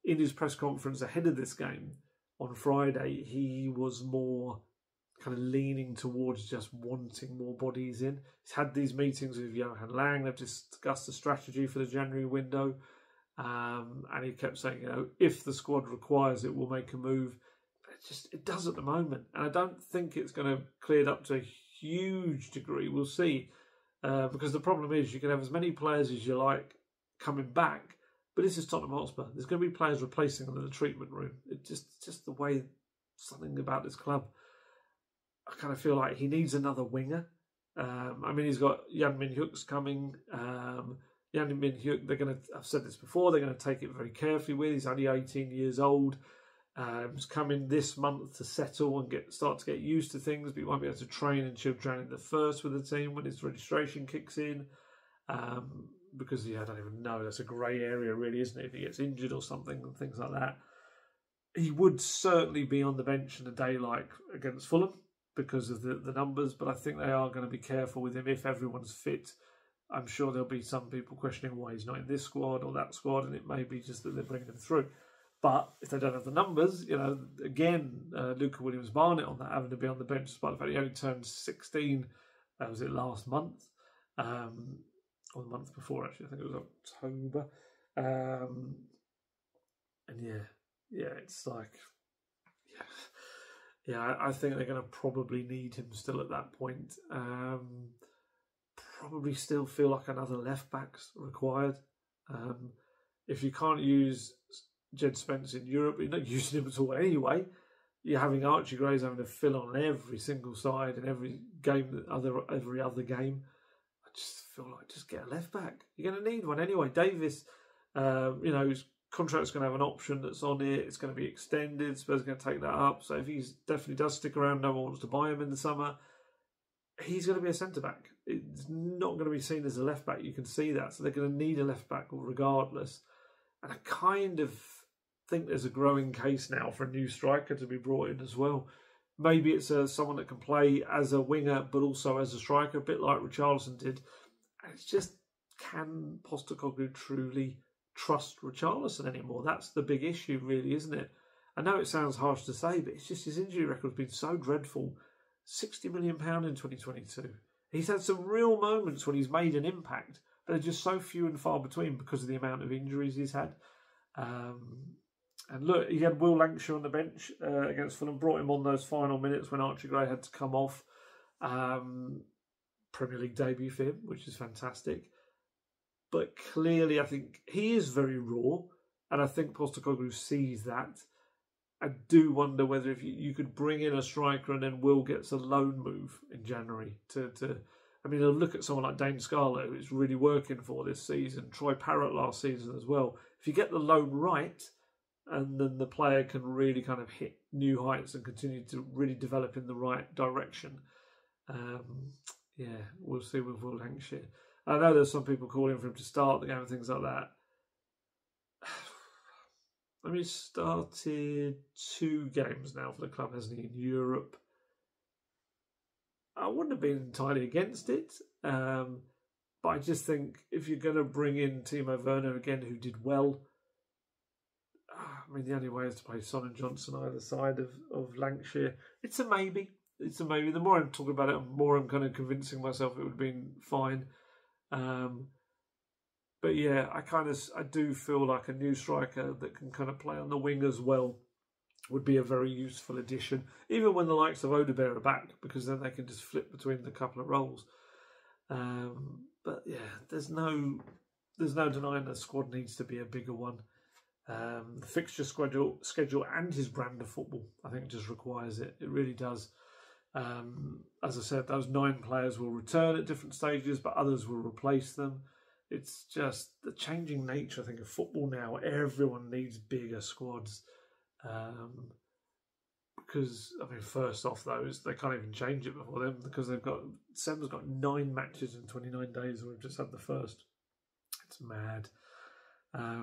in his press conference ahead of this game on Friday, he was more kind of leaning towards just wanting more bodies in. He's had these meetings with Johan Lang. They've discussed the strategy for the January window. And he kept saying, if the squad requires it, we'll make a move. But it does at the moment. And I don't think it's going to clear it up to a huge degree. We'll see. Because the problem is you can have as many players as you like coming back, but this is Tottenham Hotspur. There's going to be players replacing them in the treatment room. It's just the way, something about this club. I kind of feel like he needs another winger. He's got Heung-min coming. Heung-min, I've said this before, they're going to take it very carefully with. He's only 18 years old. He's coming this month to settle and start to get used to things, but he won't be able to train until training the first with the team when his registration kicks in. Because, I don't even know, that's a grey area really, isn't it? If he gets injured or something and things like that. He would certainly be on the bench in a day like against Fulham, because of the numbers, but I think they are going to be careful with him if everyone's fit. I'm sure there'll be some people questioning why he's not in this squad or that squad, and it may be just that they're bringing him through. But if they don't have the numbers, again, Luca Williams-Barnett on that, having to be on the bench despite the fact he only turned 16, was it last month? Or the month before, actually, I think it was October. It's like, I think they're going to probably need him still at that point. Probably still feel like another left back's required. If you can't use Jed Spence in Europe, you're not using him at all anyway. You're having Archie Gray's having to fill on every single side in every game, every other game. I just feel like just get a left back. You're going to need one anyway. Davis, his contract's going to have an option that's on it. It's going to be extended. Spurs are going to take that up. So if he definitely does stick around, no one wants to buy him in the summer, he's going to be a centre-back. It's not going to be seen as a left-back. You can see that. So they're going to need a left-back regardless. And I kind of think there's a growing case now for a new striker to be brought in as well. Maybe it's someone that can play as a winger but also as a striker, a bit like Richarlison did. And it's just, can Postecoglou truly trust Richarlison anymore? That's the big issue really, isn't it? I know it sounds harsh to say, but it's just his injury record's been so dreadful. £60 million in 2022. He's had some real moments when he's made an impact, but they're just so few and far between because of the amount of injuries he's had. And look, he had Will Lancashire on the bench against Fulham, brought him on those final minutes when Archie Gray had to come off. Premier League debut for him, which is fantastic. But clearly, I think he is very raw, and I think Postecoglou sees that. I do wonder whether if you could bring in a striker and then Will gets a loan move in January look at someone like Dane Scarlett, who is really working for this season, Troy Parrott last season as well. If you get the loan right, and then the player can really kind of hit new heights and continue to really develop in the right direction. We'll see with Will Lancashire. I know there's some people calling for him to start the game and things like that. He started 2 games now for the club, hasn't he, in Europe. I wouldn't have been entirely against it. But I just think if you're going to bring in Timo Werner again, who did well, the only way is to play Son and Johnson either side of Lancashire. It's a maybe. The more I'm talking about it, the more I'm kind of convincing myself it would have been fine. But yeah, I do feel like a new striker that can kind of play on the wing as well would be a very useful addition, even when the likes of Odebear are back, because then they can just flip between the couple of roles. But yeah, there's no denying the squad needs to be a bigger one. The fixture schedule and his brand of football, I think, just requires it. It really does. As I said, those 9 players will return at different stages, but others will replace them. It's just the changing nature, I think, of football now. Everyone needs bigger squads because, I mean, first off, they can't even change it before them because Sem's got 9 matches in 29 days, and we've just had the first. It's mad.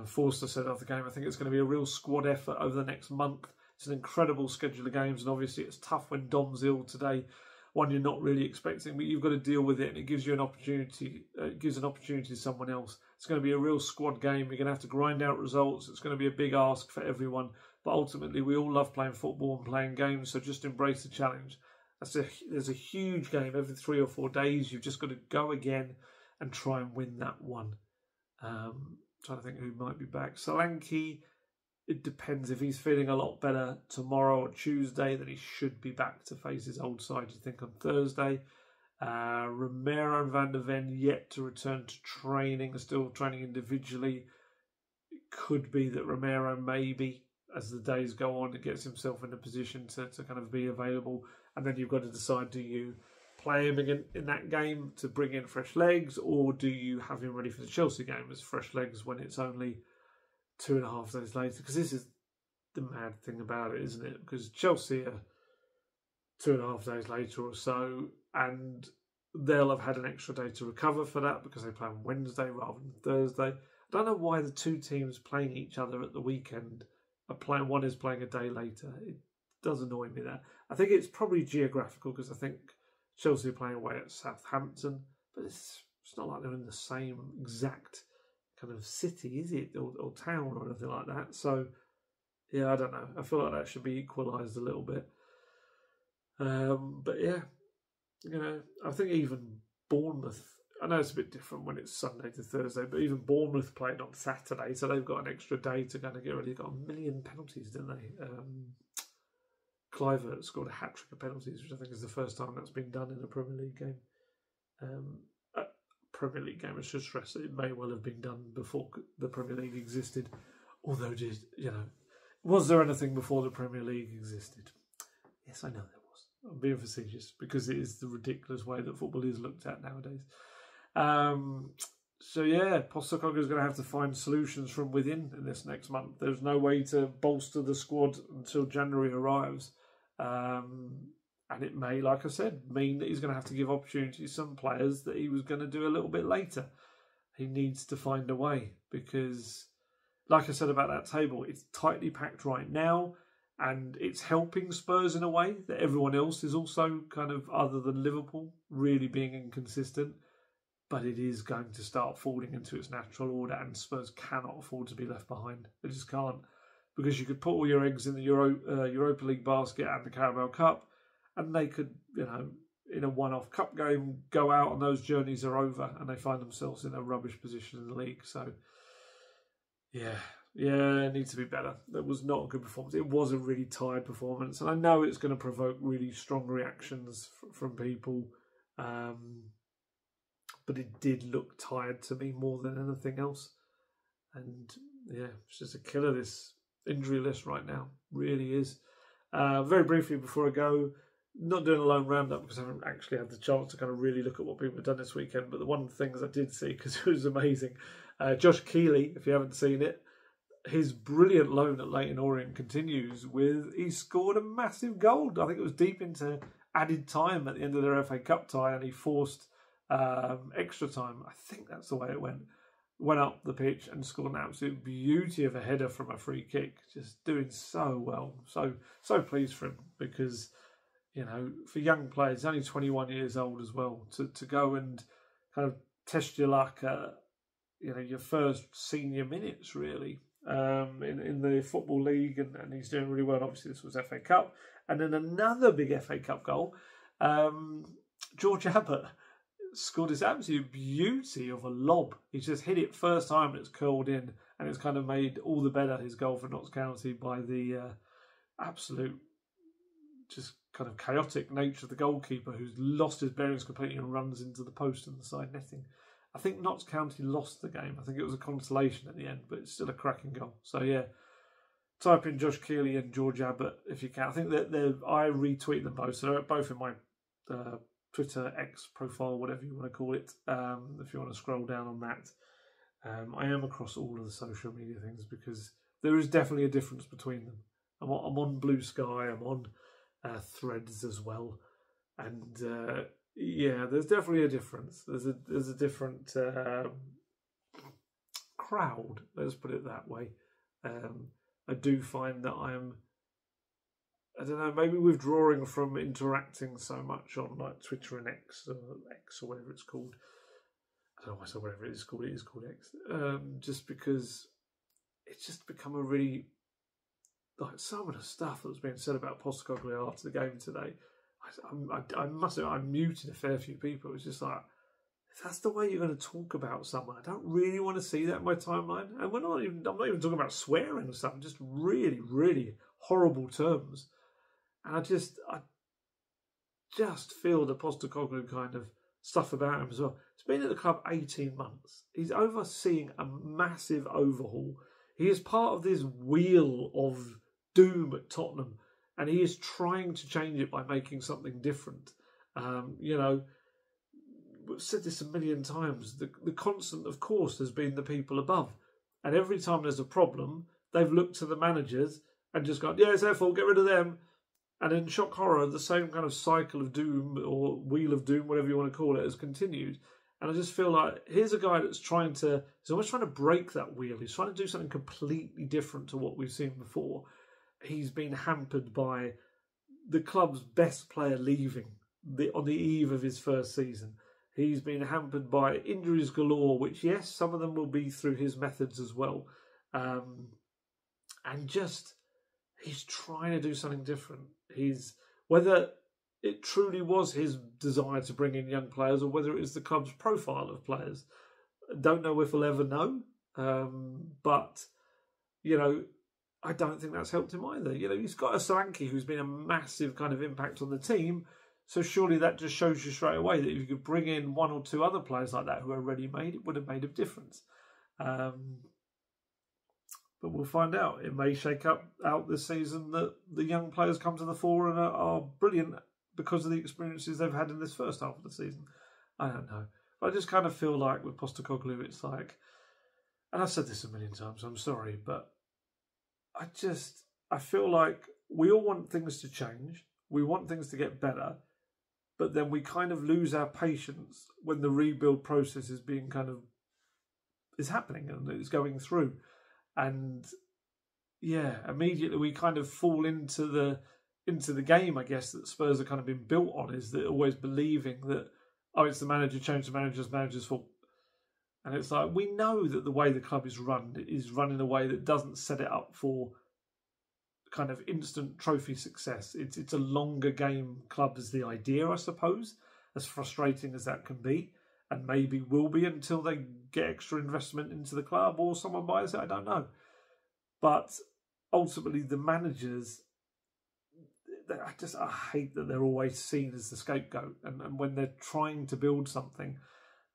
Forster said after the game, I think it's going to be a real squad effort over the next month. It's an incredible schedule of games, and obviously it's tough when Dom's ill today, one you're not really expecting, but you've got to deal with it, and it gives you an opportunity. It gives an opportunity to someone else. It's going to be a real squad game. You're going to have to grind out results. It's going to be a big ask for everyone, but ultimately we all love playing football and playing games, so just embrace the challenge. There's a huge game every 3 or 4 days. You've just got to go again and try and win that one. Trying to think who might be back. Solanke, it depends. If he's feeling a lot better tomorrow or Tuesday, then he should be back to face his old side, you think, on Thursday. Romero and Van der Ven yet to return to training, still training individually. It could be that Romero maybe, as the days go on, gets himself in a position to kind of be available. And then you've got to decide, do you play him again in that game to bring in fresh legs, or do you have him ready for the Chelsea game as fresh legs when it's only 2.5 days later? Because this is the mad thing about it, isn't it? Because Chelsea are 2.5 days later or so, and they'll have had an extra day to recover for that because they play on Wednesday rather than Thursday. I don't know why the two teams playing each other at the weekend are playing. One is playing a day later. It does annoy me that. I think it's probably geographical because I think Chelsea are playing away at Southampton, but it's not like they're in the same exact kind of city, is it, or town or anything like that. So, yeah, I don't know. I feel like that should be equalised a little bit. But yeah, I think even Bournemouth, I know it's a bit different when it's Sunday to Thursday, but even Bournemouth played on Saturday, so they've got an extra day to kind of get ready. They've got 1 million penalties, didn't they? Clivert scored a hat-trick of penalties, which I think is the first time that's been done in a Premier League game. Premier League game, I should stress that it may well have been done before the Premier League existed. Although, was there anything before the Premier League existed? Yes, I know there was. I'm being facetious because it is the ridiculous way that football is looked at nowadays. So yeah, Postecoglou is going to have to find solutions from within in this next month. There's no way to bolster the squad until January arrives. And it may, like I said, mean that he's going to have to give opportunity to some players that he was going to do a little bit later. He needs to find a way because, like I said about that table, it's tightly packed right now and it's helping Spurs in a way that everyone else is also kind of, other than Liverpool, really being inconsistent. But it is going to start falling into its natural order and Spurs cannot afford to be left behind. They just can't. Because you could put all your eggs in the Europa League basket and the Carabao Cup, and they could, in a one-off cup game, go out and those journeys are over and they find themselves in a rubbish position in the league. So, yeah, it needs to be better. That was not a good performance. It was a really tired performance. And I know it's going to provoke really strong reactions from people. But it did look tired to me more than anything else. And, yeah, it's just a killer, this injury list right now. Really is. Very briefly before I go, not doing a lone roundup because I haven't actually had the chance to kind of really look at what people have done this weekend, but the one of the things I did see, because it was amazing, Josh Keeley, if you haven't seen it, his brilliant loan at Leyton Orient continues with, he scored a massive goal. I think it was deep into added time at the end of their FA Cup tie, and he forced extra time. I think that's the way it went. Went up the pitch and scored an absolute beauty of a header from a free kick. Just doing so well. So pleased for him because, for young players, only 21 years old as well, to go and kind of test your luck at, your first senior minutes really in the Football League, and he's doing really well. Obviously, this was FA Cup. And then another big FA Cup goal, George Abbott scored this absolute beauty of a lob. He just hit it first time and it's curled in, and it's kind of made all the better his goal for Notts County by the absolute just kind of chaotic nature of the goalkeeper who's lost his bearings completely and runs into the post and the side netting. I think Notts County lost the game. I think it was a consolation at the end, but it's still a cracking goal. So yeah, type in Josh Keeley and George Abbott if you can. I think that I retweet them both, so they're both in my Twitter, X profile, whatever you want to call it, if you want to scroll down on that. I am across all of the social media things because there is definitely a difference between them. I'm on Blue Sky, I'm on threads as well. And yeah, there's definitely a difference. There's a different crowd, let's put it that way. I do find that I don't know, maybe withdrawing from interacting so much on like Twitter and X or whatever it's called. I don't know why I said whatever it is called X. Just because it's just become a really, like, some of the stuff that was being said about Postecoglou after the game today. I must say, I muted a fair few people. It's just like, if that's the way you're going to talk about someone, I don't really want to see that in my timeline. And I'm not even talking about swearing or something, just really, really horrible terms. And I just feel the Postecoglou kind of stuff about him as well. He's been at the club 18 months. He's overseeing a massive overhaul. He is part of this wheel of doom at Tottenham, and he is trying to change it by making something different. You know, we've said this a million times. The constant, of course, has been the people above. And every time there's a problem, they've looked to the managers and just gone, yeah, it's their fault, get rid of them. And in shock horror, the same kind of cycle of doom or wheel of doom, whatever you want to call it, has continued. And I just feel like here's a guy that's he's always trying to break that wheel. He's trying to do something completely different to what we've seen before. He's been hampered by the club's best player leaving on the eve of his first season. He's been hampered by injuries galore, which, yes, some of them will be through his methods as well. And just, he's trying to do something different. Whether it truly was his desire to bring in young players or whether it is the club's profile of players, don't know if we'll ever know. But, you know, I don't think that's helped him either. You know, he's got a Solanke who's been a massive kind of impact on the team. So surely that just shows you straight away that if you could bring in one or two other players like that who are ready-made, it would have made a difference. But we'll find out. It may shake out this season that the young players come to the fore and are brilliant because of the experiences they've had in this first half of the season. I don't know. But I just kind of feel like with Postecoglou, it's like, and I've said this a million times, I'm sorry, but I feel like we all want things to change. We want things to get better. But then we kind of lose our patience when the rebuild process is happening and it's going through. And yeah, immediately we kind of fall into the game, I guess, that Spurs have kind of been built on, is that always believing that, oh, it's the manager, change the manager's fault. And it's like, we know that the way the club is run in a way that doesn't set it up for kind of instant trophy success. It's a longer game club is the idea, I suppose, as frustrating as that can be, and maybe will be until they get extra investment into the club or someone buys it, I don't know. But ultimately the managers, I hate that they're always seen as the scapegoat, and when they're trying to build something.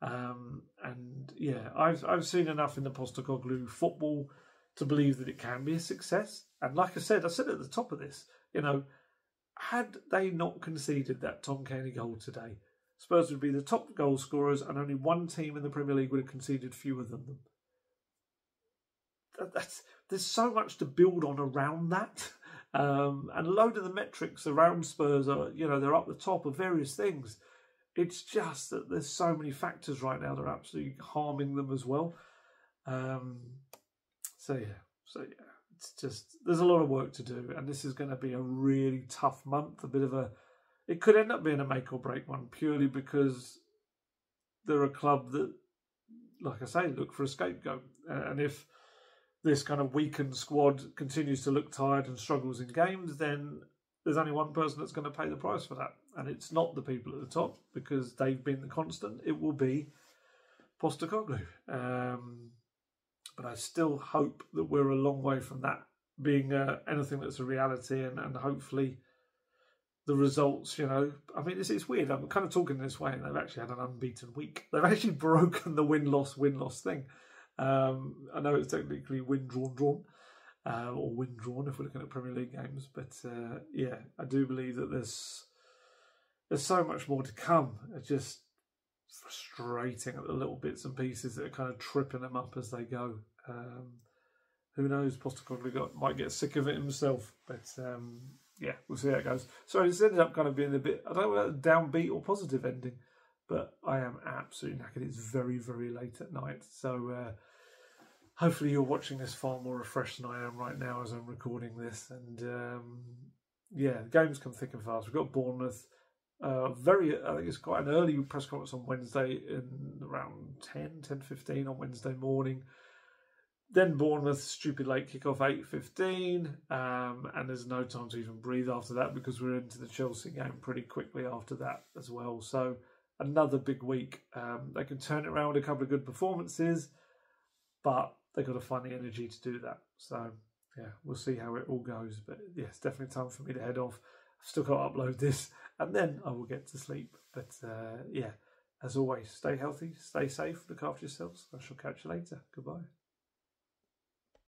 And yeah, I've seen enough in the Postecoglou football to believe that it can be a success. And like I said at the top of this, you know, had they not conceded that Tom Cairney goal today, Spurs would be the top goal scorers, and only one team in the Premier League would have conceded fewer than them. There's so much to build on around that. And a load of the metrics around Spurs are, you know, they're up the top of various things. It's just that there's so many factors right now that are absolutely harming them as well. So yeah, it's just, there's a lot of work to do, and this is going to be a really tough month. It could end up being a make or break one, purely because they're a club that, like I say, look for a scapegoat. And if this kind of weakened squad continues to look tired and struggles in games, then there's only one person that's going to pay the price for that. And it's not the people at the top, because they've been the constant. It will be Postecoglou. But I still hope that we're a long way from that being anything that's a reality, and hopefully the results, you know, I mean, it's weird. I'm kind of talking this way, and they've actually had an unbeaten week. They've actually broken the win-loss thing. I know it's technically win-drawn, or win-drawn if we're looking at Premier League games. But yeah, I do believe that there's so much more to come. It's just frustrating at the little bits and pieces that are kind of tripping them up as they go. Who knows? Postecoglou might get sick of it himself. But yeah, we'll see how it goes. So it's ended up kind of being a bit, I don't know whether downbeat or positive ending, but I am absolutely knackered. It's very, very late at night. So hopefully you're watching this far more refreshed than I am right now as I'm recording this. And yeah, the games come thick and fast. We've got Bournemouth. I think it's quite an early press conference on Wednesday in around 10:15 on Wednesday morning. Then Bournemouth, stupid late kickoff, 8:15, and there's no time to even breathe after that because we're into the Chelsea game pretty quickly after that as well. So another big week. They can turn it around with a couple of good performances, but they've got to find the energy to do that. So yeah, we'll see how it all goes. But yeah, it's definitely time for me to head off. I've still got to upload this, and then I will get to sleep. But yeah, as always, stay healthy, stay safe, look after yourselves. I shall catch you later. Goodbye.